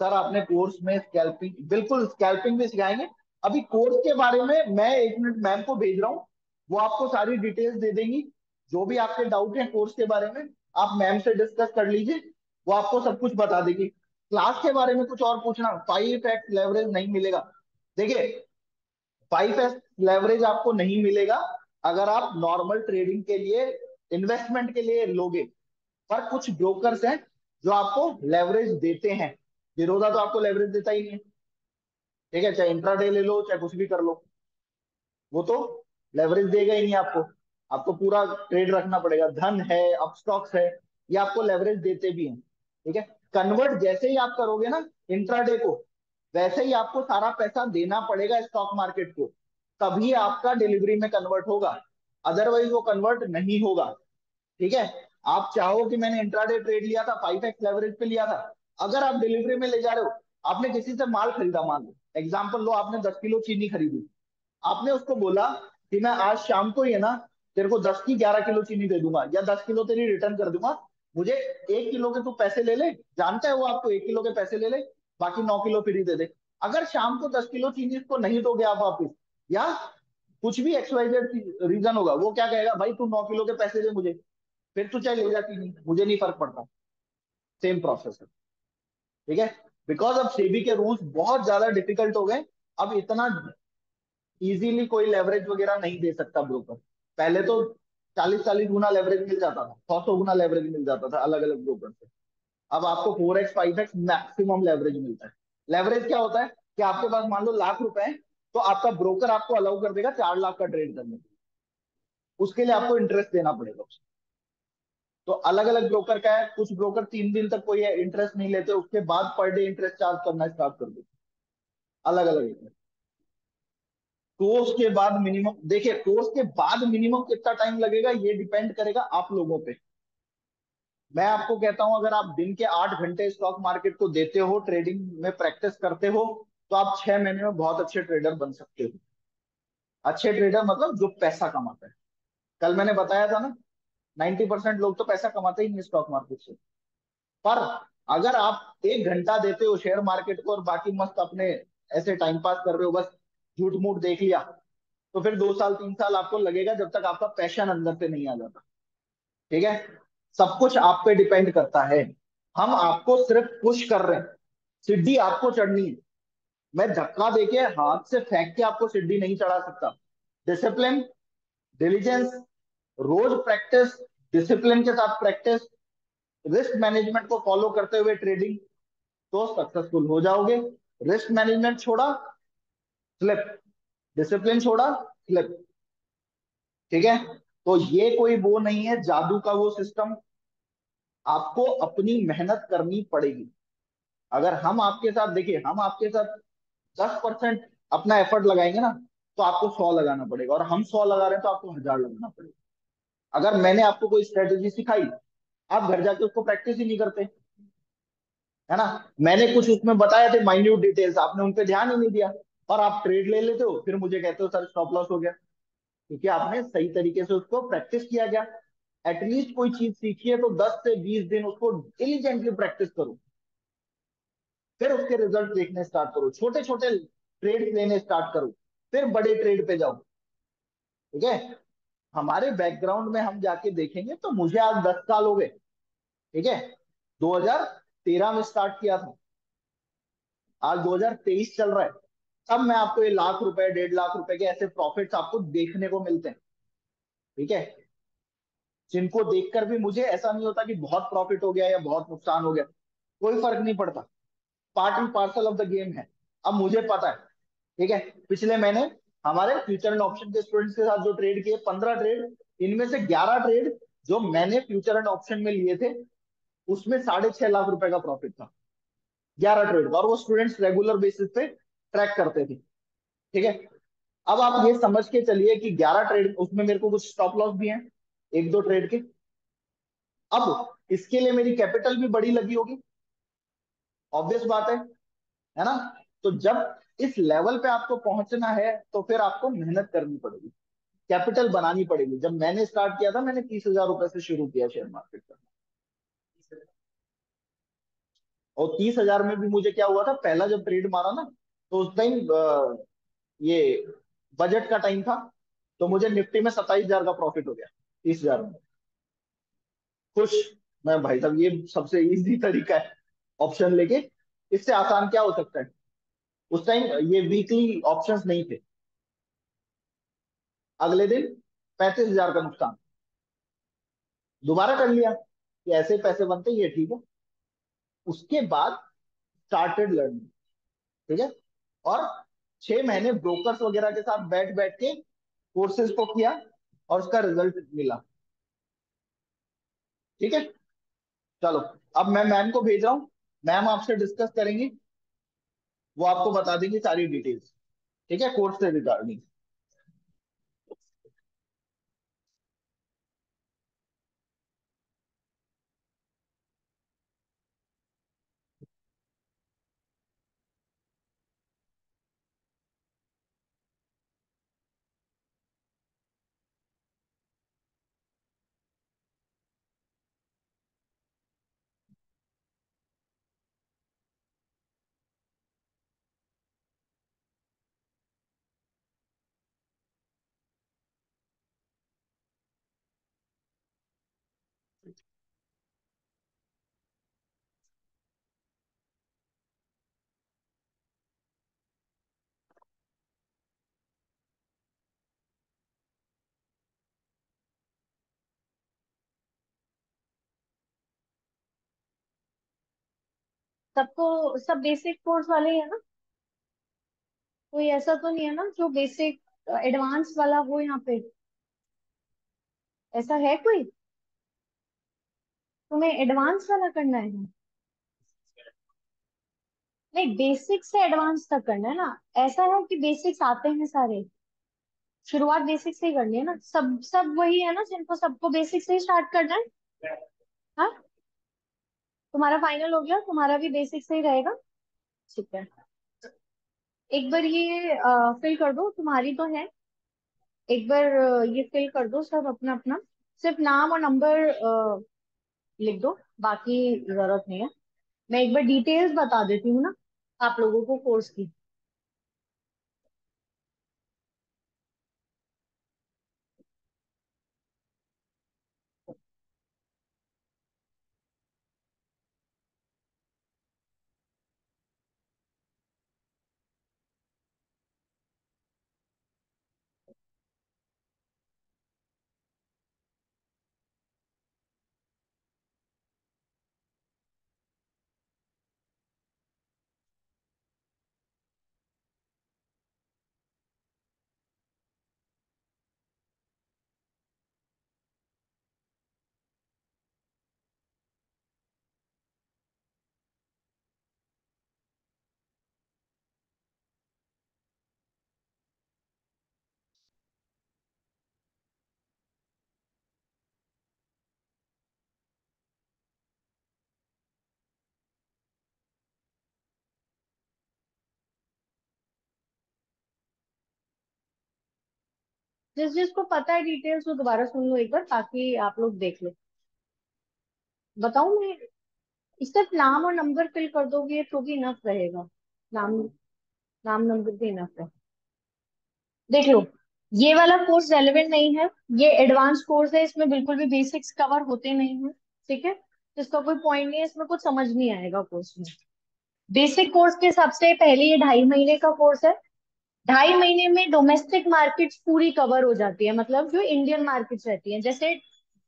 Speaker 1: सर, आपने कोर्स में स्कैल्पिंग, बिल्कुल स्कैल्पिंग भी सिखाएंगे। अभी कोर्स के बारे में मैं 1 मिनट मैम को भेज रहा हूँ, वो आपको सारी डिटेल्स दे देंगी। जो भी आपके डाउट है कोर्स के बारे में, आप मैम से डिस्कस कर लीजिए, वो आपको सब कुछ बता देगी। क्लास के बारे में कुछ और पूछना, 5x लेवरेज नहीं मिलेगा। देखिए, 5x लेवरेज आपको नहीं मिलेगा अगर आप नॉर्मल ट्रेडिंग के लिए, इन्वेस्टमेंट के लिए लोगे। पर कुछ ब्रोकर्स हैं जो आपको लेवरेज देते हैं। जीरोधा तो आपको लेवरेज देता ही नहीं है, ठीक है? चाहे इंट्राडे ले लो, चाहे कुछ भी कर लो, वो तो लेवरेज देगा ही नहीं आपको। आपको पूरा ट्रेड रखना पड़ेगा। धन है, अपस्टॉक्स है, ये आपको लेवरेज देते भी हैं, ठीक है? कन्वर्ट जैसे ही आप करोगे ना इंट्राडे को, वैसे ही आपको सारा पैसा देना पड़ेगा स्टॉक मार्केट को, तभी आपका डिलीवरी में कन्वर्ट होगा। अदरवाइज वो कन्वर्ट नहीं होगा, ठीक है? आप चाहो कि मैंने इंट्राडे ट्रेड लिया था, 5x लेवरेज पे लिया था, अगर आप डिलीवरी में ले जा रहे हो, आपने किसी से माल खरीदा, मान लो एग्जाम्पल लो, आपने 10 किलो चीनी खरीदी। आपने उसको बोला कि मैं आज शाम को ही है ना, तेरे को 10 की 11 किलो चीनी दे दूंगा, या 10 किलो तेरी रिटर्न कर दूंगा, मुझे 1 किलो के तू पैसे ले ले। जानता है वो आपको 1 किलो के पैसे ले ले, बाकी 9 किलो फ्री दे दे। अगर शाम को 10 किलो चीनी इसको नहीं दोगे आप वापिस, या कुछ भी XYZ रीजन होगा, वो क्या कहेगा, भाई तू 9 किलो के पैसे दे मुझे, फिर तू चाहे ले जा चीनी, मुझे नहीं फर्क पड़ता। सेम प्रोसेस है, ठीक है? बिकॉज अब सेबी के रूल्स बहुत ज्यादा डिफिकल्ट हो गए। अब इतना इजीली कोई लेवरेज वगैरह नहीं दे सकता ब्रोकर। पहले तो 40-40 गुना लेवरेज मिल जाता था, 100-100 गुना लेवरेज मिल जाता था अलग अलग ब्रोकर से। अब आपको 4x 5x मैक्सिमम लेवरेज मिलता है। लेवरेज क्या होता है कि आपके पास मान लो लाख रुपए है, तो आपका ब्रोकर आपको अलाउ कर देगा 4 लाख का ट्रेड करने के लिए। उसके लिए आपको इंटरेस्ट देना पड़ेगा उसको। तो अलग अलग ब्रोकर का है, कुछ ब्रोकर 3 दिन तक कोई इंटरेस्ट नहीं लेते, उसके बाद पर डे इंटरेस्ट चार्ज करना स्टार्ट कर देते। अलग अलग। कोर्स के बाद मिनिमम, देखिए कोर्स के बाद मिनिमम कितना टाइम लगेगा ये डिपेंड करेगा आप लोगों पे। मैं आपको कहता हूं, अगर आप दिन के 8 घंटे स्टॉक मार्केट को देते हो, ट्रेडिंग में प्रैक्टिस करते हो, तो आप 6 महीने में बहुत अच्छे ट्रेडर बन सकते हो। अच्छे ट्रेडर मतलब जो पैसा कमाता है। कल मैंने बताया था ना, 90% लोग तो पैसा कमाते ही नहीं स्टॉक मार्केट से। पर अगर आप 1 घंटा देते हो शेयर मार्केट को, और बाकी मस्त अपने ऐसे टाइम पास कर रहे हो, बस झूठ मूठ देख लिया, तो फिर 2 साल 3 साल आपको लगेगा, जब तक आपका पैशन अंदर से नहीं आ जाता, ठीक है? सब कुछ आप पे डिपेंड करता है। हम आपको सिर्फ पुश कर रहे हैं, सीढ़ी आपको चढ़नी है। मैं धक्का देके हाथ से फेंक के आपको सीढ़ी नहीं चढ़ा सकता। डिसिप्लिन, डिलीजेंस, रोज प्रैक्टिस, डिसिप्लिन के साथ प्रैक्टिस, रिस्क मैनेजमेंट को फॉलो करते हुए ट्रेडिंग, तो सक्सेसफुल हो जाओगे। रिस्क मैनेजमेंट छोड़ा, स्लिप। डिसिप्लिन छोड़ा, स्लिप। ठीक है। तो ये कोई वो नहीं है जादू का वो सिस्टम, आपको अपनी मेहनत करनी पड़ेगी। अगर हम आपके साथ, देखिए हम आपके साथ 10% अपना एफर्ट लगाएंगे ना, तो आपको 100 लगाना पड़ेगा, और हम 100 लगा रहे हैं तो आपको 1000 लगाना पड़ेगा। अगर मैंने आपको कोई स्ट्रेटेजी सिखाई, आप घर जाके उसको प्रैक्टिस ही नहीं करते, है ना। मैंने कुछ उसमें बताया थे माइन्यूट डिटेल्स, आपने उन पे ध्यान ही नहीं दिया, और आप ट्रेड ले लेते हो, फिर मुझे कहते हो सर स्टॉप लॉस हो गया, क्योंकि आपने सही तरीके से उसको प्रैक्टिस किया गया। एटलीस्ट कोई चीज सीखी है तो 10 से 20 दिन उसको डिलीजेंटली प्रैक्टिस करो, फिर उसके रिजल्ट देखने स्टार्ट करो, छोटे छोटे ट्रेड लेने स्टार्ट करो, फिर बड़े ट्रेड पे जाओ। ठीक है। हमारे बैकग्राउंड में हम जाके देखेंगे तो मुझे आज 10 साल हो गए। ठीक है। 2013 में स्टार्ट किया था, आज 2023 चल रहा है। तब मैं आपको ये लाख रुपए 1.5 लाख रुपए के ऐसे प्रॉफिट्स आपको देखने को मिलते हैं। ठीक है। जिनको देखकर भी मुझे ऐसा नहीं होता कि बहुत प्रॉफिट हो गया या बहुत नुकसान हो गया, कोई फर्क नहीं पड़ता। Part and parcel of the game है। अब मुझे पता है। ठीक है। पिछले महीने हमारे फ्यूचर एंड ऑप्शन के स्टूडेंट्स के साथ जो ट्रेड किए, 15 ट्रेड, इनमें से 11 ट्रेड जो मैंने फ्यूचर एंड ऑप्शन में लिए थे, उसमें 6.5 लाख रुपए का प्रॉफिट था। 11 ट्रेड, और वो स्टूडेंट्स रेगुलर बेसिस पे ट्रैक करते थे। ठीक है। अब आप ये समझ के चलिए कि 11 ट्रेड, उसमें मेरे को कुछ स्टॉप लॉस भी हैं, एक दो ट्रेड के। अब इसके लिए मेरी कैपिटल भी बड़ी लगी होगी, ऑब्वियस बात है ना। तो जब इस लेवल पे आपको पहुंचना है तो फिर आपको मेहनत करनी पड़ेगी, कैपिटल बनानी पड़ेगी। जब मैंने स्टार्ट किया था, मैंने 30,000 रुपए से शुरू किया शेयर मार्केट का, और 30,000 में भी मुझे क्या हुआ था, पहला जब ट्रेड मारा ना, तो उस टाइम ये बजट का टाइम था, तो मुझे निफ्टी में 27,000 का प्रॉफिट हो गया, 30,000 में। खुश। मैं भाई साहब, ये सबसे इजी तरीका है ऑप्शन लेके, इससे आसान क्या हो सकता है। उस टाइम ये वीकली ऑप्शंस नहीं थे। अगले दिन 35,000 का नुकसान, दोबारा कर लिया कि ऐसे पैसे बनते हैं, ये ठीक है। उसके बाद स्टार्टेड लर्निंग। ठीक है। और 6 महीने ब्रोकर्स वगैरह के साथ बैठ बैठ के कोर्सेज को किया, और उसका रिजल्ट मिला। ठीक है। चलो, अब मैं मैम को भेज रहा हूँ, मैम आपसे डिस्कस करेंगी, वो आपको बता देंगी सारी डिटेल्स। ठीक है, कोर्स से रिगार्डिंग।
Speaker 2: सबको, सब बेसिक कोर्स वाले ही है ना? कोई ऐसा तो नहीं है ना जो बेसिक एडवांस वाला हो यहाँ पे? ऐसा है कोई? तुम्हें एडवांस वाला करना है? नहीं, बेसिक से एडवांस तक करना है ना। ऐसा है कि बेसिक्स आते हैं सारे, शुरुआत बेसिक से ही करनी है ना। सब सब वही है ना जिनको सबको बेसिक से ही स्टार्ट करना है। हाँ, तुम्हारा फाइनल हो गया, तुम्हारा भी बेसिक से ही रहेगा। ठीक है। एक बार ये फिल कर दो, तुम्हारी तो है। एक बार ये फिल कर दो सब अपना अपना, सिर्फ नाम और नंबर लिख दो, बाकी जरूरत नहीं है। मैं एक बार डिटेल्स बता देती हूँ ना आप लोगों को कोर्स की। जिसको पता है डिटेल्स वो दोबारा सुन लो एक बार, ताकि आप लोग देख लो। बताऊं मैं? सिर्फ नाम और नंबर फिल कर दोगे तो भी इनफ रहेगा। नाम, नाम नंबर भी इनफ है। देख लो, ये वाला कोर्स रेलेवेंट नहीं है। ये एडवांस कोर्स है, इसमें बिल्कुल भी बेसिक्स कवर होते नहीं है। ठीक है, तो इसका कोई पॉइंट नहीं है, इसमें कुछ समझ नहीं आएगा कोर्स में। बेसिक कोर्स के हिसाब से पहले ये 2.5 महीने का कोर्स है। 2.5 महीने में डोमेस्टिक मार्केट्स पूरी कवर हो जाती है, मतलब जो इंडियन मार्केट्स रहती हैं। जैसे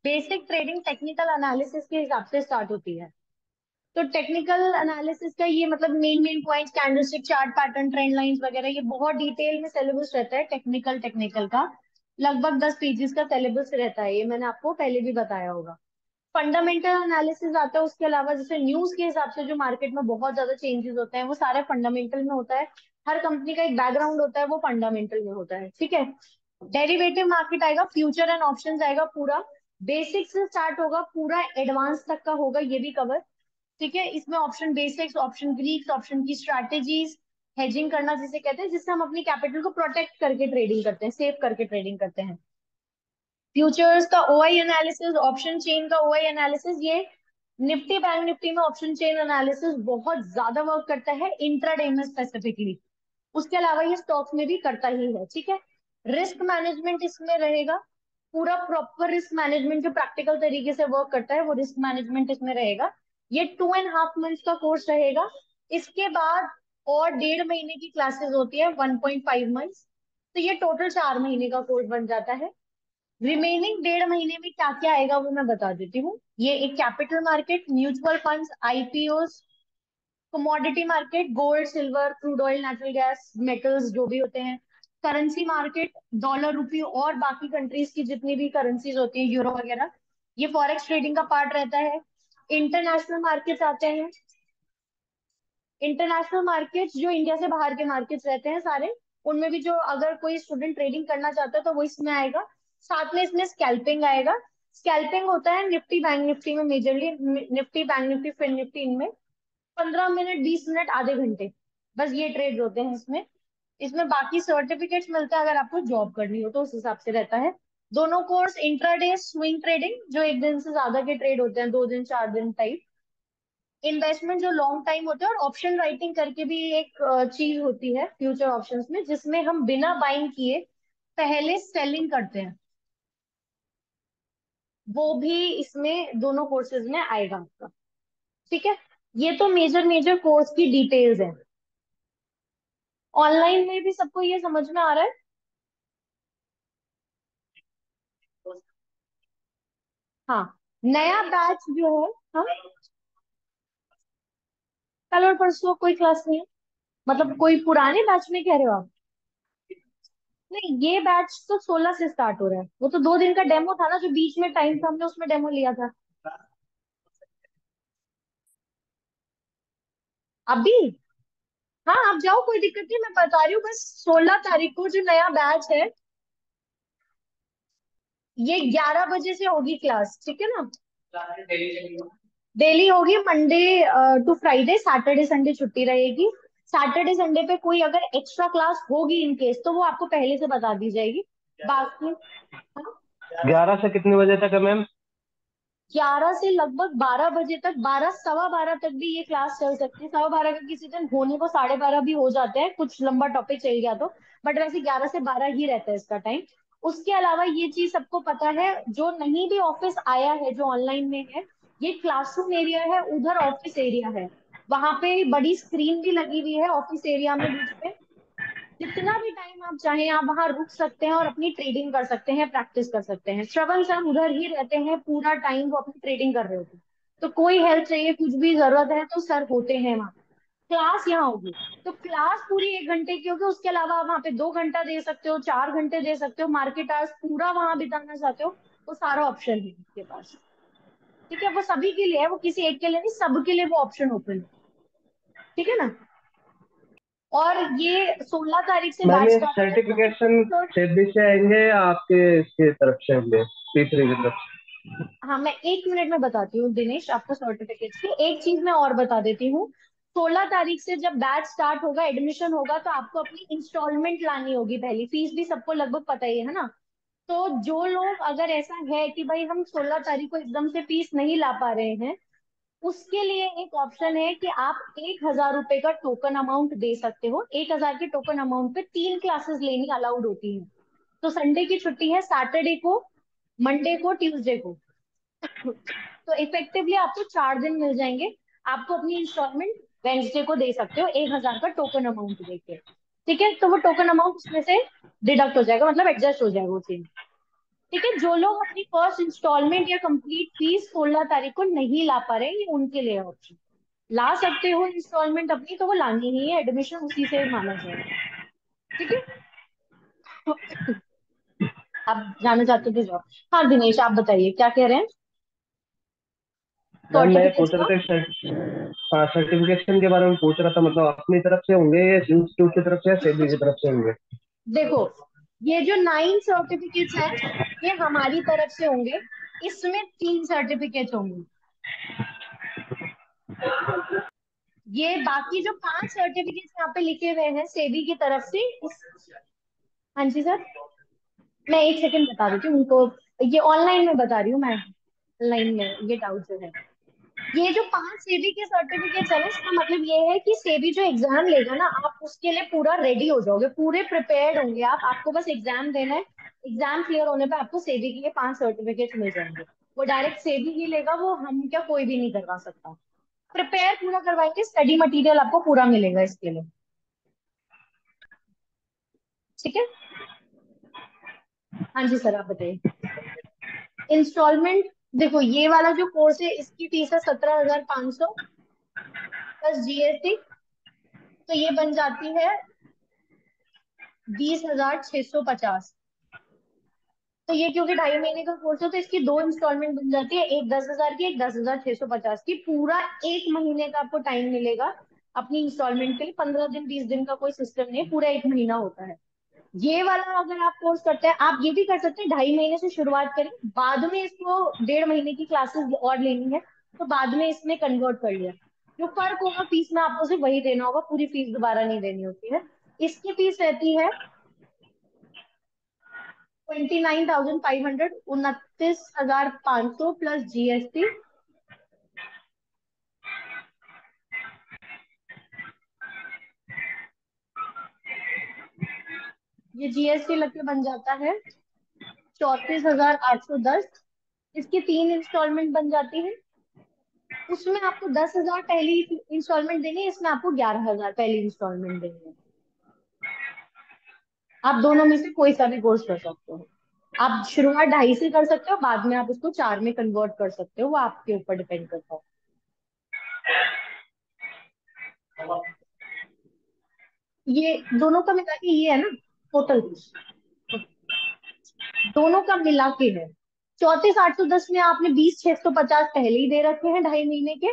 Speaker 2: बेसिक ट्रेडिंग टेक्निकल एनालिसिस के हिसाब से स्टार्ट होती है। तो टेक्निकल एनालिसिस का ये मतलब main main points, candlestick chart pattern, trend lines वगैरह, ये बहुत डिटेल में सिलेबस रहता है टेक्निकल टेक्निकल का। लगभग 10 पेजेस का सिलेबस रहता है, ये मैंने आपको पहले भी बताया होगा। फंडामेंटल एनालिसिस आता है उसके अलावा, जैसे न्यूज के हिसाब से जो मार्केट में बहुत ज्यादा चेंजेस होते हैं वो सारे फंडामेंटल में होता है। हर कंपनी का एक बैकग्राउंड होता है, वो फंडामेंटल में होता है। ठीक है। डेरिवेटिव मार्केट आएगा, फ्यूचर एंड ऑप्शंस आएगा पूरा। बेसिक से स्टार्ट होगा, पूरा एडवांस तक का होगा ये भी कवर। ठीक है, इसमें option basics, option Greeks, option की स्ट्रैटेजीज, हेजिंग करना जिसे कहते हैं, जिससे हम अपनी कैपिटल को प्रोटेक्ट करके ट्रेडिंग करते हैं, सेव करके ट्रेडिंग करते हैं। फ्यूचर्स का ओआई एनालिसिस, ऑप्शन चेन का ओआई एनालिसिस, ये निफ्टी बैंक निफ्टी में ऑप्शन चेन एनालिसिस बहुत ज्यादा वर्क करता है इंट्राडे में स्पेसिफिकली। उसके अलावा ये स्टॉक्स में भी करता ही है। ठीक है। रिस्क मैनेजमेंट इसमें रहेगा, पूरा प्रॉपर रिस्क मैनेजमेंट जो प्रैक्टिकल तरीके से वर्क करता है वो रिस्क मैनेजमेंट इसमें रहेगा। ये 2.5 मंथ्स का कोर्स रहेगा। इसके बाद और 1.5 महीने की क्लासेस होती है, 1.5 मंथ्स। तो ये टोटल 4 महीने का कोर्स बन जाता है। रिमेनिंग 1.5 महीने में क्या क्या आएगा वो मैं बता देती हूँ। ये एक capital market, mutual funds, IPOs, commodity market, gold silver crude oil natural gas metals जो भी होते हैं, करेंसी मार्केट, डॉलर रुपी और बाकी कंट्रीज की जितनी भी करेंसीज होती है, यूरो वगैरह, ये फॉरेक्स ट्रेडिंग का पार्ट रहता है। इंटरनेशनल मार्केट्स आते हैं। इंटरनेशनल मार्केट्स जो इंडिया से बाहर के मार्केट्स रहते हैं सारे, उनमें भी जो अगर कोई स्टूडेंट ट्रेडिंग करना चाहता है तो वो इसमें आएगा। साथ में इसमें स्कैल्पिंग आएगा। स्कैल्पिंग होता है निफ्टी बैंक निफ्टी में majorly, Nifty bank Nifty fin Nifty, इनमें 15 मिनट 20 मिनट आधे घंटे, बस ये ट्रेड होते हैं इसमें। इसमें बाकी सर्टिफिकेट्स मिलते हैं अगर आपको जॉब करनी हो तो, उस हिसाब से रहता है। दोनों कोर्स इंट्राडे स्विंग ट्रेडिंग, जो एक दिन से ज्यादा के ट्रेड होते हैं, 2 दिन 4 दिन टाइप। इन्वेस्टमेंट जो लॉन्ग टाइम होते हैं, और ऑप्शन राइटिंग करके भी एक चीज होती है फ्यूचर ऑप्शंस में, जिसमें हम बिना बाइंग किए पहले सेलिंग करते हैं, वो भी इसमें दोनों कोर्सेज में आएगा आपका। ठीक है। ये तो मेजर मेजर कोर्स की डिटेल्स है। ऑनलाइन में भी सबको ये समझ में आ रहा है? हाँ। नया बैच जो है, हाँ, कल और परसों कोई क्लास नहीं है? मतलब कोई पुराने बैच में कह रहे हो आप? नहीं, ये बैच तो 16 से स्टार्ट हो रहा है। वो तो 2 दिन का डेमो था ना, जो बीच में टाइम था, हमने उसमें डेमो लिया था। अभी? हाँ, आप जाओ, कोई दिक्कत नहीं, मैं बता रही हूँ बस। 16 तारीख को जो नया बैच है, ये 11 बजे से होगी क्लास, ठीक है ना? डेली होगी, Monday to Friday, Saturday Sunday छुट्टी रहेगी। सैटरडे संडे पे कोई अगर एक्स्ट्रा क्लास होगी इन केस, तो वो आपको पहले से बता दी जाएगी। बाकी, हाँ,
Speaker 3: 11 से कितने बजे तक है मैम?
Speaker 2: 11 से लगभग 12 बजे तक, 12 सवा 12 तक भी ये क्लास चल सकती है। सवा 12 का किसी दिन होने को 12:30 भी हो जाते हैं, कुछ लंबा टॉपिक चल गया तो। बट वैसे 11 से 12 ही रहता है इसका टाइम। उसके अलावा ये चीज सबको पता है, जो नहीं भी ऑफिस आया है, जो ऑनलाइन में है, ये क्लासरूम एरिया है, उधर ऑफिस एरिया है। वहां पे बड़ी स्क्रीन भी लगी हुई है ऑफिस एरिया में बीच में। जितना भी टाइम आप चाहें आप वहां रुक सकते हैं और अपनी ट्रेडिंग कर सकते हैं, प्रैक्टिस कर सकते हैं। श्रवण सर उधर ही रहते हैं पूरा टाइम, वो अपनी ट्रेडिंग कर रहे होते हैं। तो कोई हेल्प चाहिए, कुछ भी जरूरत है, तो सर होते हैं वहाँ। क्लास यहाँ होगी। तो क्लास पूरी 1 घंटे की होगी। उसके अलावा आप वहाँ पे 2 घंटा दे सकते हो, 4 घंटे दे सकते हो, मार्केट आवर्स पूरा वहां बिताना चाहते हो, वो सारा ऑप्शन है आपके पास। ठीक है, वो सभी के लिए है, वो किसी एक के लिए नहीं, सबके लिए वो ऑप्शन ओपन है। ठीक है ना? और ये 16 तारीख से
Speaker 3: मैम
Speaker 2: बैच
Speaker 3: ये
Speaker 2: स्टार्ट होता है।
Speaker 3: सर्टिफिकेशन
Speaker 2: तो
Speaker 3: सेबी से आएंगे या आपके इसकी तरफ से आएंगे, तीसरी की तरफ से?
Speaker 2: हाँ, मैं 1 मिनट में बताती हूँ दिनेश आपको सर्टिफिकेट्स की। एक चीज मैं और बता देती हूँ। 16 तारीख से जब बैच स्टार्ट होगा, एडमिशन होगा, तो आपको अपनी इंस्टॉलमेंट लानी होगी। पहली फीस भी सबको लगभग पता ही है ना? तो जो लोग, अगर ऐसा है कि भाई हम 16 तारीख को एकदम से फीस नहीं ला पा रहे हैं, उसके लिए एक ऑप्शन है कि आप 1,000 रुपए का टोकन अमाउंट दे सकते हो। 1,000 के टोकन अमाउंट पे 3 क्लासेस लेनी अलाउड होती है। तो संडे की छुट्टी है, सैटरडे को, मंडे को, ट्यूसडे को। तो इफेक्टिवली आपको 4 दिन मिल जाएंगे। आपको अपनी इंस्टॉलमेंट वेंसडे को दे सकते हो 1,000 का टोकन अमाउंट देके। ठीक है, तो वो टोकन अमाउंट उसमें से डिडक्ट हो जाएगा, मतलब एडजस्ट हो जाएगा उसी में। ठीक है, जो लोग अपनी फर्स्ट इंस्टॉलमेंट या कंप्लीट फीस 16 तारीख को नहीं ला पा रहे हैं, ये उनके लिए ऑप्शन। ला सकते हो इंस्टॉलमेंट अपनी, तो वो लानी ही है, एडमिशन उसी से माना जाएगा। ठीक है, आप जाना चाहते थे जाओ। हाँ दिनेश, आप बताइए क्या कह रहे हैं
Speaker 3: मैम मैं
Speaker 2: सर्टिफिकेट्स
Speaker 3: पूछ रहा
Speaker 2: का।
Speaker 3: था हाँ सर्टिफिकेशन के बारे में पूछ रहा था, मतलब अपनी तरफ से होंगे या इंस्टीट्यूट की तरफ से या सेबी की तरफ से होंगे?
Speaker 2: देखो, ये जो 9 सर्टिफिकेट्स हैं, ये हमारी तरफ से होंगे। इसमें 3 सर्टिफिकेट्स होंगे। ये बाकी जो 5 सर्टिफिकेट्स यहाँ पे लिखे हुए हैं सेबी की तरफ से इस। हाँ जी सर, मैं एक सेकंड बता देती हूँ उनको। ये ऑनलाइन में बता रही हूँ मैं, ऑनलाइन में ये डाउट जो है। ये जो 5 सेबी के सर्टिफिकेट्स है ना, इसका मतलब ये है कि सेबी जो एग्जाम लेगा ना, आप उसके लिए पूरा रेडी हो जाओगे, पूरे प्रिपेयर्ड होंगे आप। आपको बस एग्जाम देना है। एग्जाम क्लियर होने पे आपको सेबी के ये 5 सर्टिफिकेट्स मिल जाएंगे। वो डायरेक्ट सेबी ही लेगा, वो हम क्या कोई भी नहीं करवा सकता। प्रिपेयर पूरा करवाएंगे, स्टडी मटेरियल आपको पूरा मिलेगा इसके लिए। ठीक है, हाँ जी सर, आप बताइए। इंस्टॉलमेंट, देखो ये वाला जो कोर्स है इसकी फीस है 17,500 प्लस जीएसटी। तो ये बन जाती है 20,650। तो ये क्योंकि 2.5 महीने का कोर्स है, तो इसकी 2 इंस्टॉलमेंट बन जाती है, एक 10,000 की, एक 10,650 की। पूरा 1 महीने का आपको टाइम मिलेगा अपनी इंस्टॉलमेंट के लिए। 15 दिन 20 दिन का कोई सिस्टम नहीं है, पूरा 1 महीना होता है। ये वाला अगर आप कोर्स करते हैं, आप ये भी कर सकते हैं 2.5 महीने से शुरुआत करें, बाद में इसको 1.5 महीने की क्लासेस और लेनी है तो बाद में इसमें कन्वर्ट कर लिया। जो फर्क होगा फीस में, आपको सिर्फ वही देना होगा, पूरी फीस दोबारा नहीं देनी होती है। इसकी फीस रहती है 29,500, 29,500 प्लस जीएसटी। ये जीएसटी लग के बन जाता है 34,810। इसकी 3 इंस्टॉलमेंट बन जाती है। उसमें आपको 10,000 पहली इंस्टॉलमेंट देनी है, इसमें आपको 11,000 पहली इंस्टॉलमेंट देनी है। आप दोनों में से कोई सा भी कोर्स कर सकते हो। आप शुरुआत 2.5 से कर सकते हो, बाद में आप उसको 4 में कन्वर्ट कर सकते हो, वो आपके ऊपर डिपेंड करता है। ये दोनों का मिला के ये है ना, टोटल दोनों का मिला के है 34,810 में आपने 20,650 पहले ही दे रखे हैं 2.5 महीने के।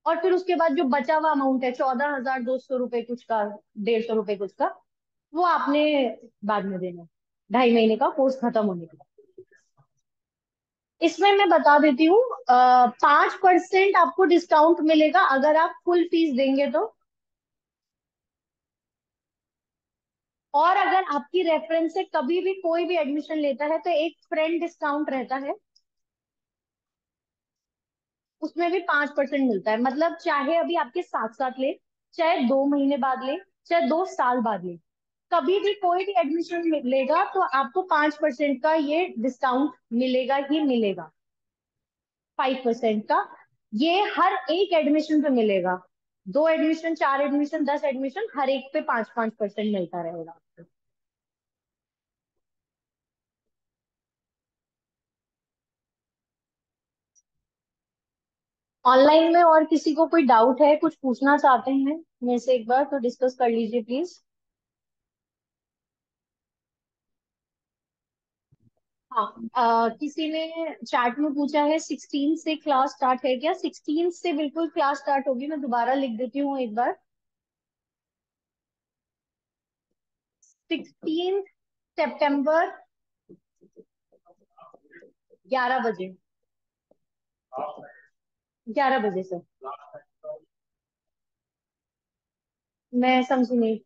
Speaker 2: और फिर उसके बाद जो बचा हुआ अमाउंट है 14,200 रुपए कुछ का, 150 रुपए कुछ का, वो आपने बाद में देना है 2.5 महीने का कोर्स खत्म होने के बाद। इसमें मैं बता देती हूँ, 5% आपको डिस्काउंट मिलेगा अगर आप फुल फीस देंगे तो। और अगर आपकी रेफरेंस से कभी भी कोई भी एडमिशन लेता है तो एक फ्रेंड डिस्काउंट रहता है, उसमें भी 5% मिलता है। मतलब चाहे अभी आपके साथ साथ ले, चाहे 2 महीने बाद ले, चाहे 2 साल बाद ले, कभी भी कोई भी एडमिशन लेगा तो आपको 5% का ये डिस्काउंट मिलेगा ही मिलेगा। 5% का ये हर एक एडमिशन पे मिलेगा। 2 एडमिशन, 4 एडमिशन, 10 एडमिशन, हर एक पे 5-5% मिलता रहेगा आपको। ऑनलाइन में और किसी को कोई डाउट है, कुछ पूछना चाहते हैं मेरे से एक बार, तो डिस्कस कर लीजिए प्लीज। हाँ, किसी ने चैट में पूछा है 16 से क्लास स्टार्ट है क्या? 16 से बिल्कुल क्लास स्टार्ट होगी, मैं दोबारा लिख देती हूँ एक बार। 16 सितंबर 11 बजे, 11 बजे से। मैं समझी नहीं।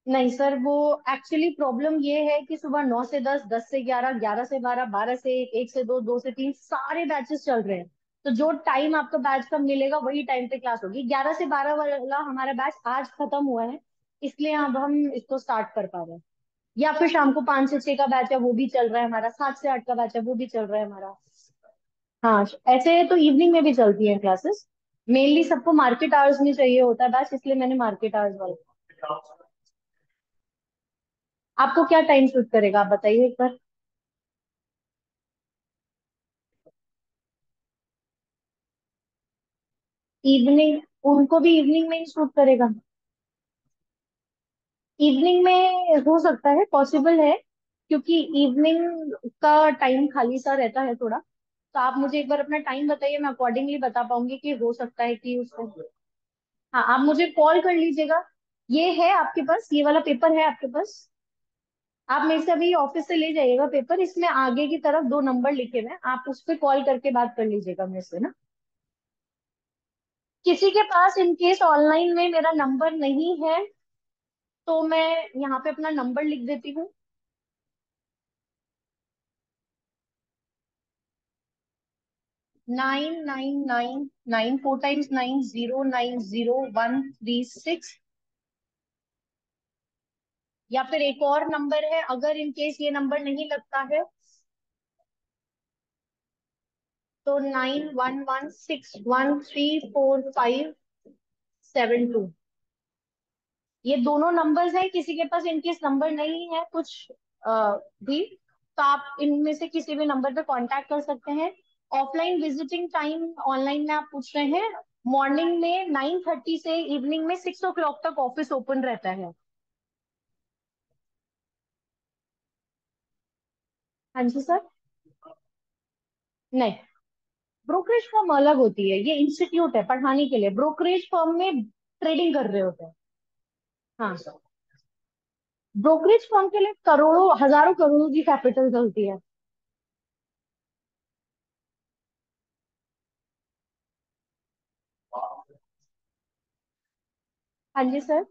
Speaker 2: नहीं सर, वो एक्चुअली प्रॉब्लम ये है कि सुबह 9 से 10, 10 से 11, 11 से 12, 12 से 1, 1 से 2, 2 से 3 सारे बैचेस चल रहे हैं। तो जो टाइम आपका बैच का मिलेगा वही टाइम पे क्लास होगी। 11 से 12 वाला हमारा बैच आज खत्म हुआ है, इसलिए अब हम इसको स्टार्ट कर पा रहे हैं। या फिर शाम को 5 से 6 का बैच है वो भी चल रहा है हमारा, 7 से 8 का बैच है वो भी चल रहा है हमारा। हाँ, ऐसे तो इवनिंग में भी चलती है क्लासेस। मेनली सबको मार्केट आवर्स में चाहिए होता है बैच, इसलिए मैंने मार्केट आवर्स वाला। आपको क्या टाइम सूट करेगा आप बताइए एक बार। इवनिंग, उनको भी इवनिंग में ही सूट करेगा। इवनिंग में हो सकता है, पॉसिबल है, क्योंकि इवनिंग का टाइम खाली सा रहता है थोड़ा। तो आप मुझे एक बार अपना टाइम बताइए, मैं अकॉर्डिंगली बता पाऊंगी कि हो सकता है कि उसको। हाँ, आप मुझे कॉल कर लीजिएगा। ये है आपके पास, ये वाला पेपर है आपके पास। आप मेरे से अभी ऑफिस से ले जाइएगा पेपर, इसमें आगे की तरफ 2 नंबर लिखे हुए हैं, आप उस पर कॉल करके बात कर लीजिएगा मेरे से ना। किसी के पास इन केस ऑनलाइन में मेरा नंबर नहीं है तो मैं यहाँ पे अपना नंबर लिख देती हूँ। 9999, 4 टाइम्स 9, 090 136। या फिर एक और नंबर है, अगर इन केस ये नंबर नहीं लगता है तो 9116134572। ये दोनों नंबर्स हैं, किसी के पास इनकेस नंबर नहीं है कुछ भी, तो आप इनमें से किसी भी नंबर पे कांटेक्ट कर सकते हैं। ऑफलाइन विजिटिंग टाइम ऑनलाइन में आप पूछ रहे हैं, मॉर्निंग में 9:30 से इवनिंग में 6 o'clock तक ऑफिस ओपन रहता है। हाँ जी सर। नहीं, ब्रोकरेज फर्म अलग होती है, ये इंस्टीट्यूट है पढ़ाने के लिए, ब्रोकरेज फर्म में ट्रेडिंग कर रहे होते हैं। हाँ सर, ब्रोकरेज फर्म के लिए करोड़ों हजारों करोड़ों की कैपिटल चलती है। हाँ जी सर।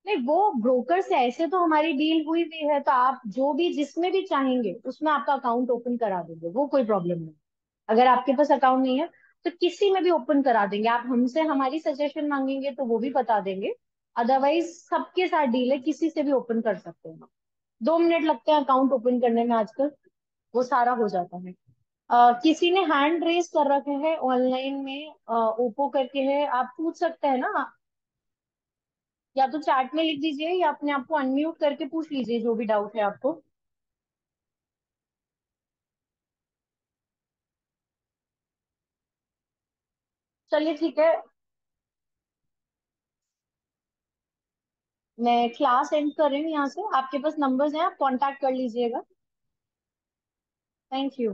Speaker 2: नहीं, वो ब्रोकर से ऐसे तो हमारी डील हुई भी है, तो आप जो भी जिसमें भी चाहेंगे उसमें आपका अकाउंट ओपन करा देंगे, वो कोई प्रॉब्लम नहीं। अगर आपके पास अकाउंट नहीं है तो किसी में भी ओपन करा देंगे, आप हमसे हमारी सजेशन मांगेंगे तो वो भी बता देंगे। अदरवाइज सबके साथ डील है, किसी से भी ओपन कर सकते हैं। 2 मिनट लगते हैं अकाउंट ओपन करने में आजकल, वो सारा हो जाता है। किसी ने हैंड रेस कर रखे है ऑनलाइन में, ओप्पो करके है, आप पूछ सकते हैं ना। या तो चैट में लिख दीजिए या अपने आप को अनम्यूट करके पूछ लीजिए जो भी डाउट है आपको। चलिए ठीक है, मैं क्लास एंड कर रही हूँ यहाँ से, आपके पास नंबर्स हैं, आप कांटेक्ट कर लीजिएगा। Thank you.